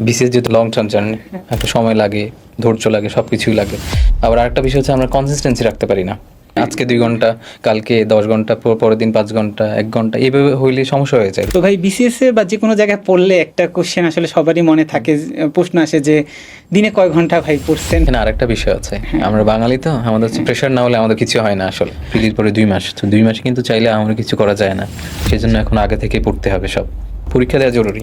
BCS যেহেতু long term journey, একটা সময় লাগে, ধৈর্য লাগে, সব কিছুই লাগে। আবার আরেকটা বিষয় হচ্ছে আমরা কনসিস্টেন্সি রাখতে পারি না। আজকে 2 ঘন্টা, কালকে 10 ঘন্টা, পরের দিন 5 ঘন্টা, 1 ঘন্টা, এইভাবে হইলে সমস্যা হয়ে যায়। তো ভাই বিসিএস এ বা যে কোনো জায়গায় পড়লে একটা কোশ্চেন আসলে সবারই মনে থাকে, প্রশ্ন আসে যে দিনে কয় ঘন্টা ভাই পড়ছেন। এখানে আরেকটা বিষয় আছে, আমরা বাঙালি তো, আমাদের হচ্ছে প্রেশার না হলে আমাদের কিছু হয় না। আসলে পিলির পরে 2 মাস, তো 2 মাসে কিন্তু চাইলে আমার কিছু করা যায় না। সেজন্য এখন আগে থেকে পড়তে হবে সব। পরীক্ষা দেওয়া জরুরি,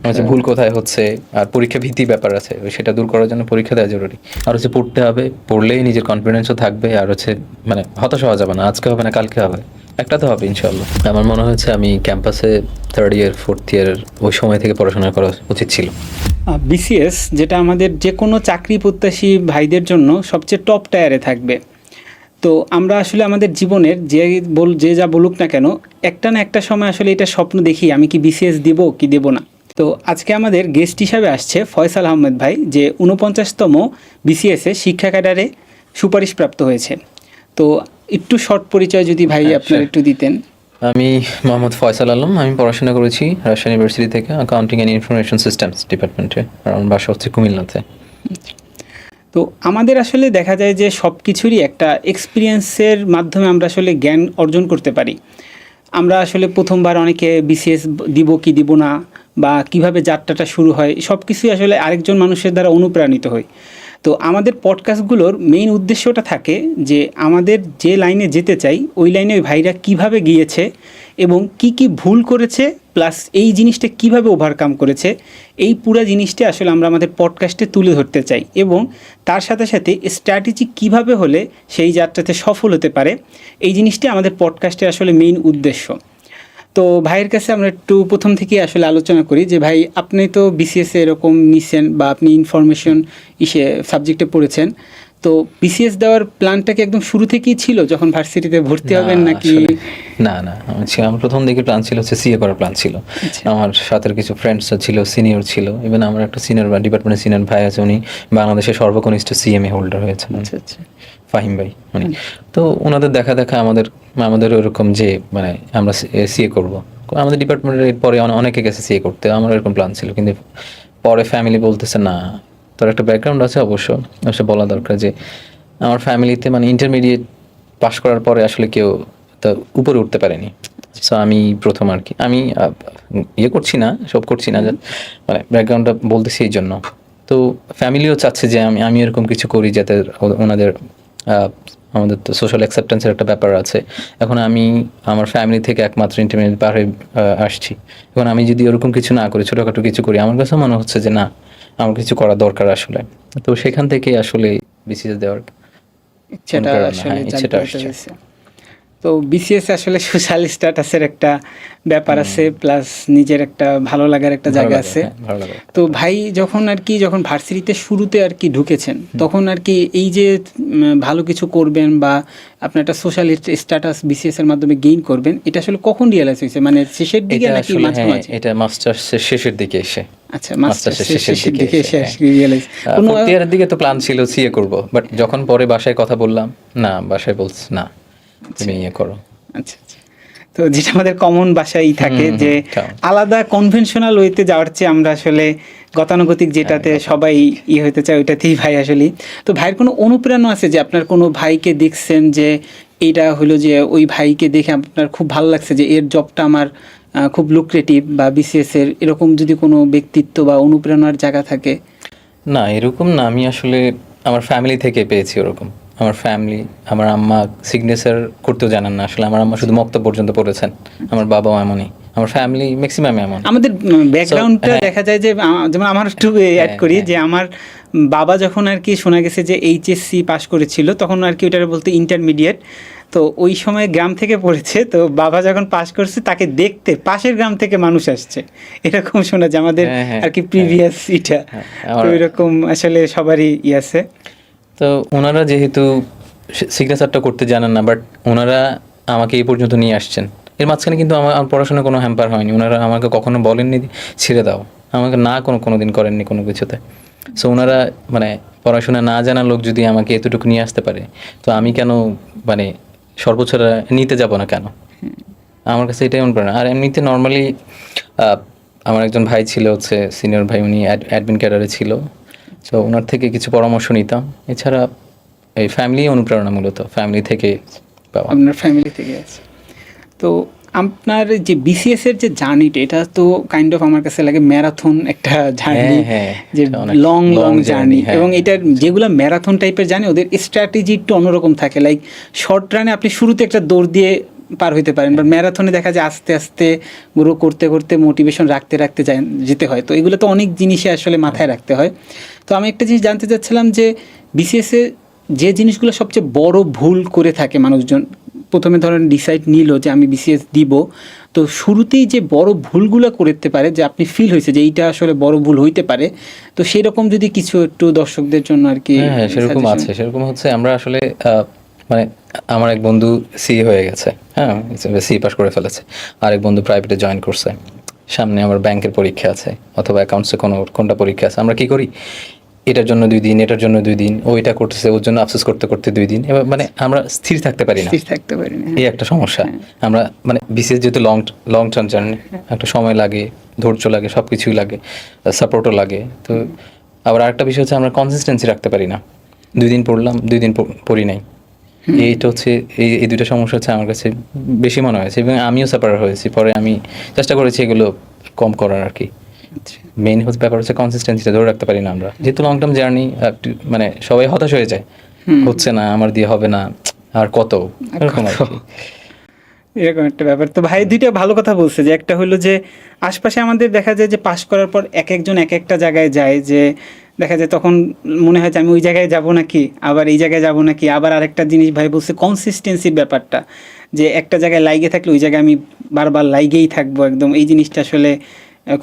হচ্ছে ভুল কোথায় হচ্ছে, আর পরীক্ষা ভীতি ব্যাপার আছে, সেটা দূর করার জন্য পরীক্ষা দেওয়া জরুরি। আর হচ্ছে পড়তে হবে, পড়লেই নিজের কনফিডেন্সও থাকবে, আর হচ্ছে মানে হতাশ হওয়া যাবে না, আজকে হবে না কালকে হবে, একটা তো হবে ইনশাল্লাহ। আমার মনে হচ্ছে আমি ক্যাম্পাসে 3rd ইয়ার 4th ইয়ার ওই সময় থেকে পড়াশোনা করা উচিত ছিল। বিসিএস যেটা আমাদের যে কোনো চাকরি প্রত্যাশী ভাইদের জন্য সবচেয়ে টপ টায়ারে থাকবে। তো আমরা আসলে আমাদের জীবনের যে যা বলুক না কেন, একটা না একটা সময় আসলে এটা স্বপ্ন দেখি আমি কি বিসিএস দিব কি দেব না। তো আজকে আমাদের গেস্ট হিসাবে আসছে ফয়সাল আহমেদ ভাই, যে 49তম বিসিএসে শিক্ষা ক্যাডারে সুপারিশপ্রাপ্ত হয়েছে। তো একটু শর্ট পরিচয় যদি ভাই আপনার একটু দিতেন। আমি মোহাম্মদ ফয়সাল আলম, আমি পড়াশোনা করেছি রাজশাহী ইউনিভার্সিটি থেকে, অ্যাকাউন্টিং অ্যান্ড ইনফরমেশন সিস্টেমস ডিপার্টমেন্টে। আর আমার বাসা হচ্ছে কুমিল্লাতে। তো আমাদের আসলে দেখা যায় যে সব কিছুরই একটা এক্সপিরিয়েন্সের মাধ্যমে আমরা আসলে জ্ঞান অর্জন করতে পারি। আমরা আসলে প্রথমবার অনেকে বিসিএস দিব কি দিব না, বা কিভাবে যাত্রাটা শুরু হয়, সব কিছুই আসলে আরেকজন মানুষের দ্বারা অনুপ্রাণিত হয়। তো আমাদের পডকাস্টগুলোর মেইন উদ্দেশ্যটা থাকে যে আমাদের যে লাইনে যেতে চাই ওই লাইনে ওই ভাইরা কীভাবে গিয়েছে এবং কি কি ভুল করেছে, প্লাস এই জিনিসটা কিভাবে ওভারকাম করেছে, এই পুরো জিনিসটা আসলে আমরা আমাদের পডকাস্টে তুলে ধরতে চাই। এবং তার সাথে সাথে স্ট্র্যাটেজি কিভাবে হলে সেই যাত্রাতে সফল হতে পারে, এই জিনিসটি আমাদের পডকাস্টের আসলে মেইন উদ্দেশ্য। তো ভাইয়ের কাছে আমরা একটু প্রথম থেকেই আসলে আলোচনা করি যে ভাই আপনি তো বিসিএসে এরকম নিছেন বা আপনি ইনফরমেশন সাবজেক্টে পড়েছেন, তো বিসিএস দেওয়ার প্ল্যানটা কি একদম শুরু থেকেই ছিল যখন ভার্সিটিতে ভর্তি হবেন নাকি? না, আমার প্রথম দিকে প্ল্যান ছিল হচ্ছে সিএ করার প্ল্যান ছিল। আমার সাথে কিছু ফ্রেন্ডস ছিল, সিনিয়র ছিল, ইভেন আমার একটা সিনিয়র বা ডিপার্টমেন্টের সিনিয়র ভাই আছে, উনি বাংলাদেশের সর্বকনিষ্ঠ সিএমএ হোল্ডার হয়েছেন, ফাহিম ভাই উনি। তো ওনাদের দেখা আমাদের ওরকম যে মানে আমরা সিএ করবো, আমাদের ডিপার্টমেন্টের পরে অনেকে গেছে সিএ করতে, আমার এরকম প্ল্যান ছিল। কিন্তু পরে ফ্যামিলি বলতেছে না, তোর একটা ব্যাকগ্রাউন্ড আছে অবশ্য বলা দরকার যে আমার ফ্যামিলিতে মানে ইন্টারমিডিয়েট পাশ করার পরে আসলে কেউ তো উপরে উঠতে পারেনি। সো আমি প্রথম আর কি, আমি করছি না, সব করছি না, মানে ব্যাকগ্রাউন্ডটা বলতেছি এই জন্য। তো ফ্যামিলিও চাচ্ছে যে আমি এরকম কিছু করি যাতে ওনাদের আমাদের তো সোশ্যাল অ্যাকসেপ্টেন্সের একটা ব্যাপার আছে। এখন আমি আমার ফ্যামিলি থেকে একমাত্র ইন্টারমিডিয়েট পার হয়ে আসছি। এখন আমি যদি ওরকম কিছু না করি, ছোটোখাটো কিছু করি, আমার কাছে মনে হচ্ছে যে না, আমার কিছু করা দরকার আসলে। তো সেখান থেকে আসলে বিসিএস দেওয়ার ইচ্ছেটা আসছে। তো বিসিএস আসলে সোশ্যাল স্ট্যাটাসের একটা ব্যাপার আছে, প্লাস নিজের একটা ভালো লাগার একটা জায়গা আছে। তো ভাই যখন ভার্সিটিতে শুরুতে আর কি ঢুকেছেন, তখন আর কি এই যে ভালো কিছু করবেন বা আপনার একটা সোশ্যাল স্ট্যাটাস বিসিএস এর মাধ্যমে গেইন করবেন, এটা আসলে কখন রিয়েলাইজ হয়েছে? মানে শেষের দিকে নাকি মাঝামাঝি? এটা মাস্টার্সের শেষের দিকে এসে। আচ্ছা, মাস্টার্সের শেষের দিকে এসে রিয়েলাইজ। ফোর্থ ইয়ারের দিকে তো প্ল্যান ছিল সিএ করব, বাট যখন পরে বাসায় কথা বললাম, না, বাসায় বলছে না তুমি ইয়ে করো। আচ্ছা, তো যেটা আমাদের কমন বাসায় থাকে যে আলাদা কনভেনশনাল ওয়েতে যাওয়ার চেয়ে আমরা আসলে গতানুগতিক যেটাতে সবাই হতে চায় ওইটাতেই ভাই আসলে। তো ভাইয়ের কোনো অনুপ্রেরণা আছে যে আপনার কোনো ভাইকে দেখছেন যে এইটা হলো যে ওই ভাইকে দেখে আপনার খুব ভালো লাগছে যে এর জবটা আমার খুব লুক্রেটিভ, বা বিসিএস এর এরকম যদি কোনো ব্যক্তিত্ব বা অনুপ্রেরণার জায়গা থাকে? না, এরকম না, আমি আসলে আমার ফ্যামিলি থেকে পেয়েছি ওরকম। আমার ফ্যামিলি, আমার আম্মা সিগনেচার করতেও জানেন না আসলে, আমার আম্মা শুধু মক্তব পর্যন্ত পড়েছেন, আমার বাবাও এমনই, আমার ফ্যামিলি ম্যাক্সিমাম এমন। আমাদের ব্যাকগ্রাউন্ডটা দেখা যায় যে যেমন আমার একটু অ্যাড করি যে আমার বাবা যখন আর কি শোনা গেছে যে এইচএসসি পাস করেছিল, তখন আর কি ওইটার বলতে ইন্টারমিডিয়েট, তো ওই সময় গ্রাম থেকে পড়েছে, তো বাবা যখন পাস করছে তাকে দেখতে পাশের গ্রাম থেকে মানুষ আসছে, এরকম শোনা যায় আমাদের আর কি প্রিভিয়াস এটা। তো এরকম আসলে সবারই আছে। তো ওনারা যেহেতু সিগনেচারটা করতে জানেন না, বাট ওনারা আমাকে এই পর্যন্ত নিয়ে আসছেন। এর মাঝখানে কিন্তু আমার পড়াশোনা কোনো হ্যাম্পার হয়নি, ওনারা আমাকে কখনো বলেননি ছেড়ে দাও, আমাকে না কোনো দিন করেননি কোনো কিছুতে। সো ওনারা মানে পড়াশোনা না জানা লোক যদি আমাকে এতটুকু নিয়ে আসতে পারে, তো আমি কেন মানে সর্বোচ্চটা নিতে যাব না কেন? আমার কাছে এটাই অনুপ্রেরণা। আর এমনিতে নর্মালি আমার একজন ভাই ছিল হচ্ছে সিনিয়র ভাই, উনি অ্যাডমিন ক্যাডারে ছিল, তো ওনার থেকে কিছু পরামর্শ নিতাম। এছাড়া এই ফ্যামিলি অনুপ্রেরণা, মূলত ফ্যামিলি থেকে পাওয়া। আপনার ফ্যামিলি থেকে আছে। তো আপনার যে বিসিএস এর যে জার্নিটা, এটা তো কাইন্ড অফ আমার কাছে লাগে ম্যারাথন একটা জার্নি, হ্যাঁ, যে এটা অনেক লং long জার্নি। journey, হ্যাঁ। এবং এটার যেগুলো ম্যারাথন টাইপের জার্নি, ওদের স্ট্র্যাটেজি একটু অন্যরকম থাকে। লাইক শর্ট রানে আপনি শুরুতে একটা দৌড় দিয়ে পার হইতে পারেন, বাট ম্যারাথনে দেখা যায় আস্তে আস্তে গ্রো করতে করতে মোটিভেশন রাখতে রাখতে যেতে হয়। তো এগুলো তো অনেক জিনিসই আসলে মাথায় রাখতে হয়। তো আমি একটা জিনিস জানতে চাচ্ছিলাম যে বিসিএসে যে জিনিসগুলো সবচেয়ে বড় ভুল করে থাকে মানুষজন, প্রথমে ধরেন ডিসাইড নিল যে আমি বিসিএস দিব, তো শুরুতেই যে বড় ভুলগুলো করতে পারে, যে আপনি ফিল হয়েছে যে এইটা আসলে বড় ভুল হইতে পারে, তো সেই রকম যদি কিছু একটু দর্শকদের জন্য আর কি। হ্যাঁ, সেরকম আছে। সেরকম হচ্ছে আমরা আসলে মানে আমার এক বন্ধু সি হয়ে গেছে, হ্যাঁ, সি পাস করে ফেলেছে। আরেক বন্ধু প্রাইভেটে জয়েন করছে। সামনে আমার ব্যাংকের পরীক্ষা আছে অথবা অ্যাকাউন্টসে কোনটা পরীক্ষা আছে। আমরা কি করি, এটার জন্য 2 দিন, এটার জন্য 2 দিন, ও এটা করতেছে, ওর জন্য আফসোস করতে করতে 2 দিন। এবার মানে আমরা স্থির থাকতে পারি না, এই একটা সমস্যা। আমরা মানে বিশেষ যেহেতু লং টার্ম জার্নি, একটা সময় লাগে, ধৈর্য লাগে, সব কিছুই লাগে, সাপোর্টও লাগে। তো আবার আরেকটা বিষয় হচ্ছে আমরা কনসিস্টেন্সি রাখতে পারি না। 2 দিন পড়লাম, 2 দিন পড়ি নাই। এইটা হচ্ছে এই দুইটা সমস্যা হচ্ছে আমার কাছে বেশি মনে হয়েছে, এবং আমিও সাফার হয়েছি। পরে আমি চেষ্টা করেছি এগুলো কম করার আর কি। মেইন হচ্ছে ব্যাপার হচ্ছে কনসিস্টেন্সিটা ধরে রাখতে পারি না আমরা, যেহেতু লং টার্ম জার্নি। মানে সবাই হতাশ হয়ে যায়, হচ্ছে না, আমার দিয়ে হবে না, আর কত, এরকম আর কি। এরকম একটা ব্যাপার। তো ভাই দুইটা ভালো কথা বলছে, যে একটা হলো যে আশপাশে আমাদের দেখা যায় যে পাশ করার পর এক একজন এক একটা জায়গায় যায়, যে দেখা যায় তখন মনে হয় যে আমি ওই জায়গায় যাব নাকি, আবার এই জায়গায় যাব নাকি। আবার আরেকটা জিনিস ভাই বলছে কনসিস্টেন্সির ব্যাপারটা, যে একটা জায়গায় লাইগে থাকলে ওই জায়গায় আমি বারবার লাইগেই থাকবো একদম। এই জিনিসটা আসলে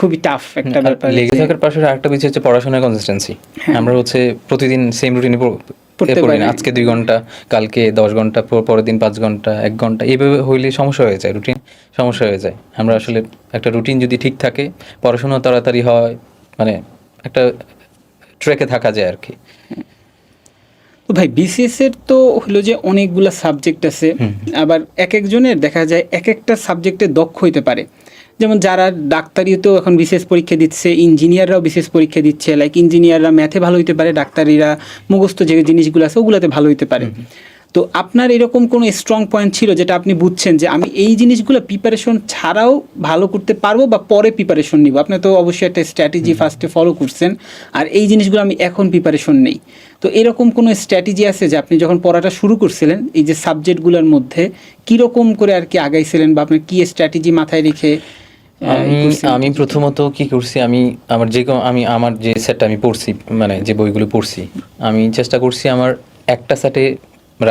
খুবই টাফ একটা ব্যাপার। লেগে থাকার পাশে আরেকটা বিষয় হচ্ছে পড়াশোনার কনসিস্টেন্সি। আমরা হচ্ছে প্রতিদিন সেম রুটিনে পড়ি না। আজকে 2 ঘন্টা, কালকে 10 ঘন্টা, পরের দিন 5 ঘন্টা, 1 ঘন্টা, এইভাবে হইলে সমস্যা হয়ে যায়, রুটিন সমস্যা হয়ে যায়। আমরা আসলে একটা রুটিন যদি ঠিক থাকে, পড়াশোনা তাড়াতাড়ি হয়, মানে একটা ট্র্যাকে থাকা যায় আর কি। তো ভাই বিসিএস এর তো হলো যে অনেকগুলো সাবজেক্ট আছে, আবার এক একজনের দেখা যায় এক একটা সাবজেক্টে দক্ষ হইতে পারে। যেমন যারা ডাক্তারিতেও এখন বিশেষ পরীক্ষা দিচ্ছে, ইঞ্জিনিয়াররাও বিশেষ পরীক্ষা দিচ্ছে। লাইক ইঞ্জিনিয়াররা ম্যাথে ভালো হইতে পারে, ডাক্তারিরা মুখস্থ যে জিনিসগুলো আছে ওগুলোতে ভালো হইতে পারে। তো আপনার এরকম কোনো স্ট্রং পয়েন্ট ছিল যেটা আপনি বুঝছেন যে আমি এই জিনিসগুলো প্রিপারেশন ছাড়াও ভালো করতে পারবো, বা পরে প্রিপারেশন নিব? আপনি তো অবশ্যই একটা স্ট্র্যাটেজি ফার্স্টে ফলো করছেন, আর এই জিনিসগুলো আমি এখন প্রিপারেশন নেই। তো এরকম কোনো স্ট্র্যাটেজি আছে যে আপনি যখন পড়াটা শুরু করছিলেন এই যে সাবজেক্টগুলোর মধ্যে কীরকম করে আর কি আগাইছিলেন, বা আপনার কী স্ট্র্যাটেজি মাথায় রেখে? আমি প্রথমত কি করছি, আমার যে সেটটা আমি পড়ছি, মানে যে বইগুলো পড়ছি, আমি চেষ্টা করছি আমার একটা সেটে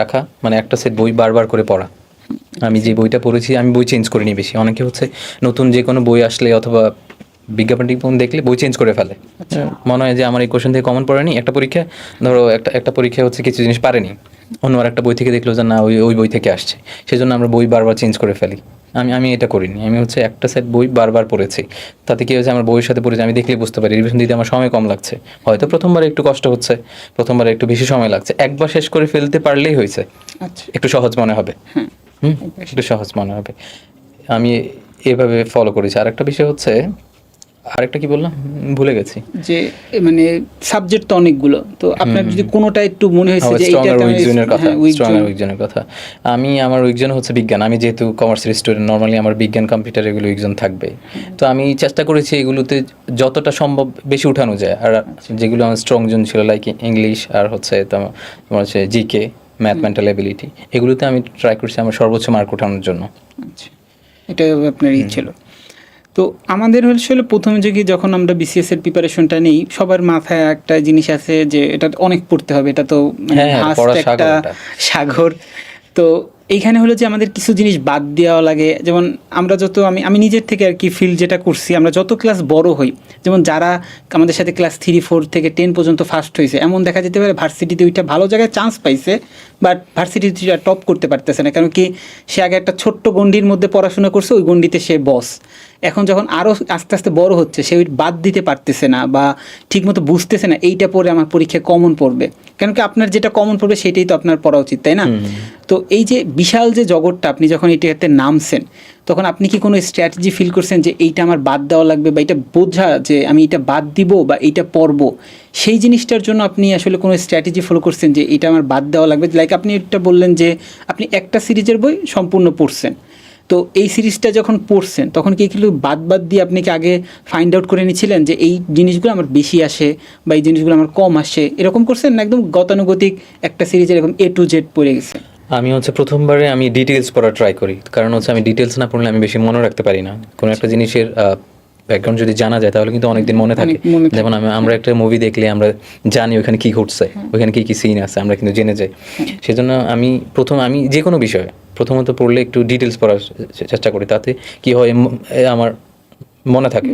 রাখা, মানে একটা সেট বই বারবার করে পড়া। আমি যে বইটা পড়েছি আমি বই চেঞ্জ করিনি বেশি। অনেকে হচ্ছে নতুন যে কোনো বই আসলে অথবা বিজ্ঞাপন টিজ্ঞাপন দেখলে বই চেঞ্জ করে ফেলে। মনে হয় যে আমার এই কোশ্চেন থেকে কমন পড়েনি, একটা পরীক্ষা ধরো একটা পরীক্ষা হচ্ছে কিছু জিনিস পারেনি, অন্য আর একটা বই থেকে দেখলো যে না ওই বই থেকে আসছে, সেই জন্য আমরা বই বারবার চেঞ্জ করে ফেলি। আমি এটা করিনি। আমি হচ্ছে একটা সেট বই বারবার পড়েছি। তাতে কি হয়েছে, আমার বইয়ের সাথে পড়েছি, আমি দেখলেই বুঝতে পারি। রিভিশন দিতে আমার সময় কম লাগছে, হয়তো প্রথমবারে একটু কষ্ট হচ্ছে, প্রথমবারে একটু বেশি সময় লাগছে। একবার শেষ করে ফেলতে পারলেই হয়েছে, একটু সহজ মনে হবে। একটু সহজ মনে হবে। আমি এভাবে ফলো করেছি। আরেকটা বিষয় হচ্ছে, আরেকটা কি বললাম ভুলে গেছি, যে মানে সাবজেক্ট তো অনেকগুলো, তো আপনার যদি কোনোটা একটু মনে হয়েছে যে স্ট্রং আর উইক জোনের কথা, স্ট্রং আর উইক জোনের কথা। আমার উইক জোন হচ্ছে বিজ্ঞান। আমি যেহেতু কমার্সের স্টুডেন্ট, নর্মালি আমার বিজ্ঞান, কম্পিউটার এগুলো উইক জোন থাকবে। তো আমি চেষ্টা করেছি এগুলোতে যতটা সম্ভব বেশি উঠানো যায়। আর যেগুলো আমার স্ট্রং জোন ছিল লাইক ইংলিশ আর হচ্ছে তোমার হচ্ছে জিকে, ম্যাথ, মেন্টাল এবিলিটি, এগুলোতে আমি ট্রাই করছি আমার সর্বোচ্চ মার্ক ওঠানোর জন্য। আচ্ছা, এটা আপনার ছিল। তো আমাদের হলে প্রথমে যখন আমরা বিসিএস এর প্রিপারেশনটা নিই, সবার মাথায় একটা জিনিস আছে যে এটা অনেক পড়তে হবে, এটা তো একটা সাগর। তো এইখানে হলো যে আমাদের কিছু জিনিস বাদ দেওয়া লাগে। যেমন আমরা আমি নিজের থেকে আর কি ফিল যেটা করছি, আমরা যত ক্লাস বড় হই, যেমন যারা আমাদের সাথে ক্লাস 3, 4 থেকে 10 পর্যন্ত ফার্স্ট হয়েছে, এমন দেখা যেতে পারে ভার্সিটিতে ওইটা ভালো জায়গায় চান্স পাইছে, বাট ভার্সিটিতে টপ করতে পারতেছে না। কারণ কি, সে আগে একটা ছোট্ট গণ্ডির মধ্যে পড়াশোনা করছে, ওই গণ্ডিতে সে বস। এখন যখন আরও আস্তে আস্তে বড় হচ্ছে, সে ওই বাদ দিতে পারতেছে না, বা ঠিকমতো বুঝতেছে না এইটা পড়ে আমার পরীক্ষায় কমন পড়বে। কারণ কি, আপনার যেটা কমন পড়বে সেটাই তো আপনার পড়া উচিত, তাই না? তো এই যে বিশাল যে জগৎটা, আপনি যখন এটাতে নামছেন, তখন আপনি কি কোনো স্ট্র্যাটেজি ফিল করছেন যে এইটা আমার বাদ দেওয়া লাগবে, বা এটা বোঝা যে আমি এটা বাদ দিব বা এইটা পড়বো, সেই জিনিসটার জন্য আপনি আসলে কোনো স্ট্র্যাটেজি ফলো করছেন যে এটা আমার বাদ দেওয়া লাগবে? লাইক আপনি এটা বললেন যে আপনি একটা সিরিজের বই সম্পূর্ণ পড়ছেন, তো এই সিরিজটা যখন পড়ছেন তখন কি এগুলো বাদ দিয়ে আপনি কি আগে ফাইন্ড আউট করে নিয়েছিলেন যে এই জিনিসগুলো আমার বেশি আসে বা এই জিনিসগুলো আমার কম আসে, এরকম করছেন না একদম গতানুগতিক একটা সিরিজের এরকম A to Z পড়ে গেছেন? আমি হচ্ছে প্রথমবারে আমি ডিটেলস পড়া ট্রাই করি, কারণ হচ্ছে আমি ডিটেলস না পড়লে আমি বেশি মনে রাখতে পারি না। কোনো একটা জিনিসের ব্যাকগ্রাউন্ড যদি জানা যায় তাহলে কিন্তু অনেকদিন মনে থাকে। যেমন আমরা একটা মুভি দেখলে আমরা জানি ওখানে কি ঘটছে, ওখানে কি কি সিন আছে, আমরা কিন্তু জেনে যাই। সেজন্য আমি যে কোনো বিষয়ে প্রথমত পড়লে একটু ডিটেলস পড়ার চেষ্টা করি, তাতে কি হয় আমার মনে থাকে।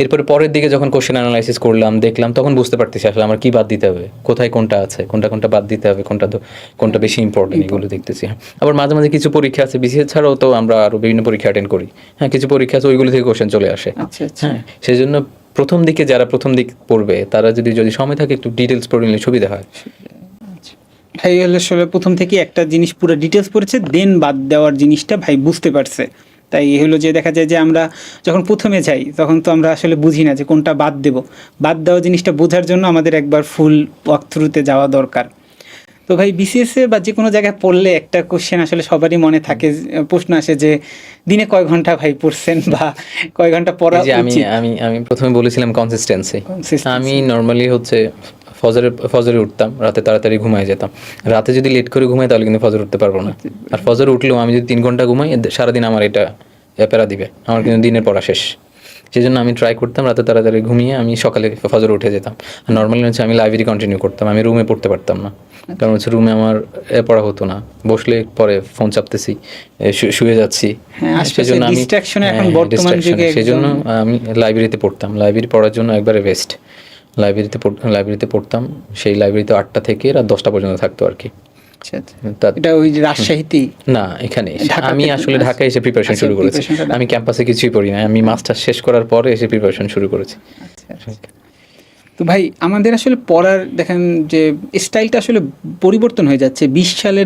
এরপরে পরের দিকে যখন কোশ্চেন অ্যানালাইসিস করলাম, দেখলাম, তখন বুঝতে পারতেছি আসলে আমার কি বাদ দিতে হবে, কোথায় কোনটা আছে, কোনটা বাদ দিতে হবে, কোনটা বেশি ইম্পর্টেন্ট, এগুলো দেখতেছি। আবার মাঝে মাঝে কিছু পরীক্ষা আছে, বিসিএস ছাড়াও তো আমরা আরও বিভিন্ন পরীক্ষা অ্যাটেন্ড করি। হ্যাঁ, কিছু পরীক্ষা আছে ওইগুলো থেকে কোশ্চেন চলে আসে। হ্যাঁ, সেই জন্য প্রথম দিক পড়বে তারা যদি সময় থাকে একটু ডিটেলস পড়ে নিলে সুবিধা হয়। ভাই হলে আসলে প্রথম থেকে একটা জিনিস পুরো ডিটেলস পড়েছে, দেন বাদ দেওয়ার জিনিসটা ভাই বুঝতে পারছে। তাই হলো যে দেখা যায় যে আমরা যখন প্রথমে যাই তখন তো আমরা আসলে বুঝি না যে কোনটা বাদ দেওয়া জিনিসটা বোঝার জন্য আমাদের একবার ফুল ওয়াক থ্রুতে যাওয়া দরকার। তো ভাই বিসিএসে বা যে কোনো জায়গায় পড়লে একটা কোশ্চেন আসলে সবারই মনে থাকে, প্রশ্ন আসে যে দিনে কয় ঘন্টা ভাই পড়ছেন বা কয় ঘন্টা পড়া উচিত? আমি প্রথমে বলেছিলাম কনসিস্টেন্সি। আমি নর্মালি হচ্ছে ফজরে উঠতাম, রাতে তাড়াতাড়ি ঘুমায় যেতাম। রাতে যদি লেট করে ঘুমাই তাহলে কিন্তু ফজর উঠতে পারবো না। আর ফজরে উঠলেও আমি যদি 3 ঘন্টা ঘুমাই সারাদিন আমার এটা প্যারা দিবে, আমার কিন্তু দিনের পড়া শেষ। সেই জন্য আমি ট্রাই করতাম রাতে তাড়াতাড়ি ঘুমিয়ে আমি সকালে ফজরে উঠে যেতাম। আর নর্মালি হচ্ছে আমি লাইব্রেরি কন্টিনিউ করতাম, আমি রুমে পড়তে পারতাম না, কারণ হচ্ছে রুমে আমার পড়া হতো না, বসলে পরে ফোন চাপতেছি, শুয়ে যাচ্ছি। সেজন্য আমি সেজন্য আমি লাইব্রেরিতে পড়তাম। লাইব্রেরি পড়ার জন্য একবারে বেস্ট। লাইব্রেরিতে পড়তাম, সেই লাইব্রেরিতে 8টা থেকে রাত 10টা পর্যন্ত থাকতো আর কি। এটা ওই রাজশাহীতেই না, এখানে আমি আসলে ঢাকায় এসে প্রিপারেশন শুরু করেছি। আমি ক্যাম্পাসে কিছুই পড়ি না, আমি মাস্টার শেষ করার পরে এসে প্রিপারেশন শুরু করেছি। তো ভাই আমাদের আসলে পড়ার দেখেন যে স্টাইলটা আসলে পরিবর্তন হয়ে যাচ্ছে।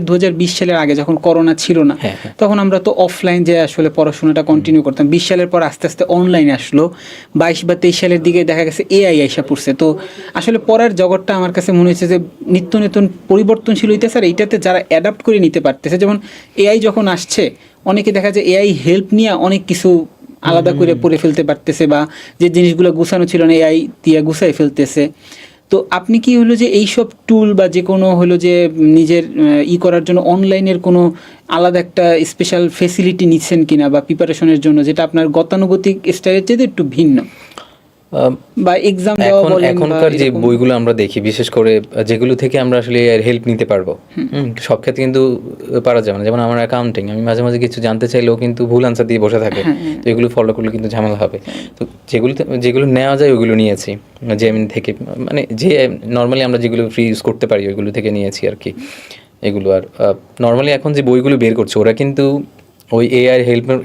2020 সালের আগে যখন করোনা ছিল না, তখন আমরা তো অফলাইন যে আসলে পড়াশোনাটা কন্টিনিউ করতাম। 20 সালের পর আস্তে আস্তে অনলাইনে আসলো। 22 বা 23 সালের দিকে দেখা গেছে এআই আইসা পড়ছে। তো আসলে পড়ার জগৎটা আমার কাছে মনে হয়েছে যে নিত্য নতুন পরিবর্তনশীল হইতেছে, আর এইটাতে যারা অ্যাডাপ্ট করে নিতে পারতেছে, যেমন এআই যখন আসছে অনেকে দেখা যায় এআই হেল্প নিয়ে অনেক কিছু আলাদা করে পড়ে ফেলতে পারতেছে, বা যে জিনিসগুলো গুছানো ছিল না এআই দিয়ে গুছাই ফেলতেছে। তো আপনি কি হলো যে এইসব টুল বা যে কোনো হলো যে নিজের করার জন্য অনলাইনের কোনো আলাদা একটা স্পেশাল ফেসিলিটি নিচ্ছেন কিনা বা প্রিপারেশনের জন্য, যেটা আপনার গতানুগতিক স্টাইলের চেয়ে একটু ভিন্ন? বা এক্সাম দেওয়া বলেন, এখনকার যে বইগুলো আমরা দেখি, বিশেষ করে যেগুলো থেকে আমরা আসলে হেল্প নিতে পারবো, সব ক্ষেত্রে কিন্তু পারা যাবে না। যেমন আমার অ্যাকাউন্টিং, আমি মাঝে মাঝে কিছু জানতে চাইলেও কিন্তু ভুল আনসার দিয়ে বসে থাকে, তো এগুলো ফলো করলে কিন্তু ঝামেলা হবে। তো যেগুলো নেওয়া যায় ওইগুলো নিয়েছি, জেমিন থেকে, মানে যে নর্মালি আমরা যেগুলো ফ্রি ইউজ করতে পারি ওইগুলো থেকে নিয়েছি আর কি এগুলো। আর নর্মালি এখন যে বইগুলো বের করছে ওরা কিন্তু ওই এআই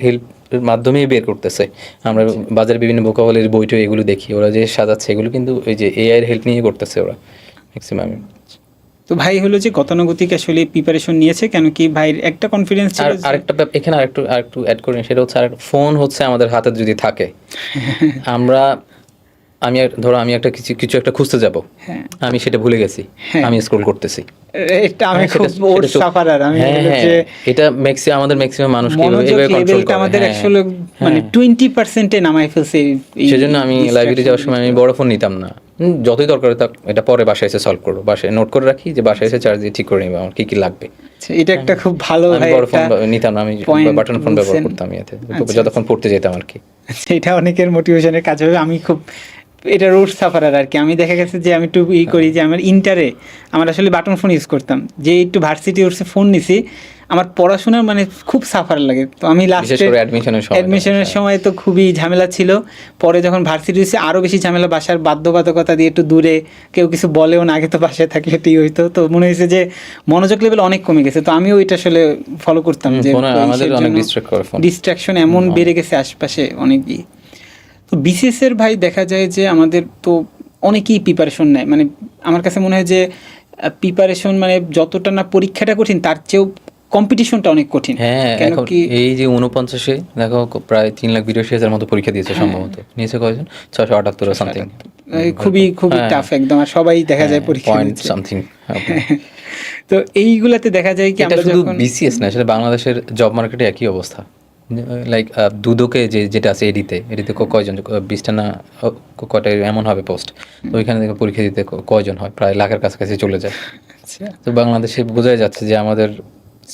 হেল্প মাধ্যমেই বের করতেছে। আমরা বাজারে বিভিন্ন ভোকাবুলারি বইটা এগুলো দেখি, ওরা যে সাজাচ্ছে এগুলো কিন্তু ওই যে এআই এর হেল্প নিয়ে করতেছে ওরা ম্যাক্সিমাম। তো ভাই হলো যে গতানুগতিক আসলে প্রিপারেশন নিয়েছে, কেন কি ভাইয়ের একটা কনফিডেন্স ছিল। আরেকটা এখানে আরেকটু অ্যাড করি, সেটা হচ্ছে ফোন হচ্ছে আমাদের হাতে যদি থাকে, আমি একটা কিছু একটা খুঁজতে যাব, আমি সেটা ভুলে গেছি, আমি স্ক্রল করতেছি। এটা আমি খুব ওর সাফারার, আমি এটা আমাদের ম্যাক্সিমাম মানুষ এইভাবে কন্ট্রোল করে, আমাদের আসলে মানে 20% এ নামাই ফেলছে। সেজন্য আমি লাইব্রেরি যাওয়ার সময় আমি বড় ফোন নিতাম না, যতই দরকার হয় এটা পরে বাসায় এসে সলভ করবো, বাসায় নোট করে রাখি যে বাসায় এসে চার্জ দিয়ে ঠিক করে নিব আমার কি কি লাগবে। এটা একটা খুব ভালো, বড় ফোন নিতাম না, আমি বাটন ফোন ব্যবহার করতাম এতে যতক্ষণ পড়তে যেতাম আর কি। এটা অনেকের মোটিভেশনের কাজ হবে। আমি খুব এটা রোড সাফারার আর কি। আমি দেখা গেছে যে আমি একটু করি যে আমার ইন্টারে আমার আসলে বাটন ফোন ইউজ করতাম, যে একটু ভার্সিটি উঠছে ফোন নিছি, আমার পড়াশোনার মানে খুব সাফার লাগে। তো আমি লাস্টে অ্যাডমিশনের সময় তো খুবই ঝামেলা ছিল, পরে যখন ভার্সিটি হয়েছে আরও বেশি ঝামেলা, বাসার বাধ্যবাধকতা দিয়ে একটু দূরে, কেউ কিছু বলেও না, আগে তো বাসায় থাকলে ঠিক হইতো। তো মনে হয়েছে যে মনোযোগ লেভেল অনেক কমে গেছে, তো আমিও এটা আসলে ফলো করতাম যে ডিস্ট্রাকশন এমন বেড়ে গেছে আশপাশে অনেকই। তো বিসিএসের ভাই দেখা যায় যে আমাদের তো অনেকেই প্রিপারেশন নেয়, মানে আমার কাছে মনে হয় যে প্রিপারেশন মানে যতটা না পরীক্ষাটা কঠিন তার চেয়েও কম্পিটিশনটা অনেক কঠিন। হ্যাঁ, কেন এখন কি এই যে 49-এ দেখো প্রায় 3,82,000 মতো পরীক্ষা দিয়েছে সম্ভবত। নিয়েছে কয়জন? 678 or something। খুবই খুবই হ্যাঁ, টাফ একদম, আর সবাই দেখা যায় পরীক্ষা পয়েন্ট দিচ্ছে। সামথিং। তো এইগুলাতে দেখা যায় কি এটা আমরা শুধু যখন বিসিএস না, আসলে বাংলাদেশের জব মার্কেটে একই অবস্থা। লাইক দুদকে যেটা আছে এডিতে কয়জন, 20টা না কয়টা এমন হবে পোস্ট, তো ওইখানে থেকে পরীক্ষা দিতে কয়জন হয়, প্রায় লাখের কাছাকাছি চলে যায়। আচ্ছা, তো বাংলাদেশে বোঝাই যাচ্ছে যে আমাদের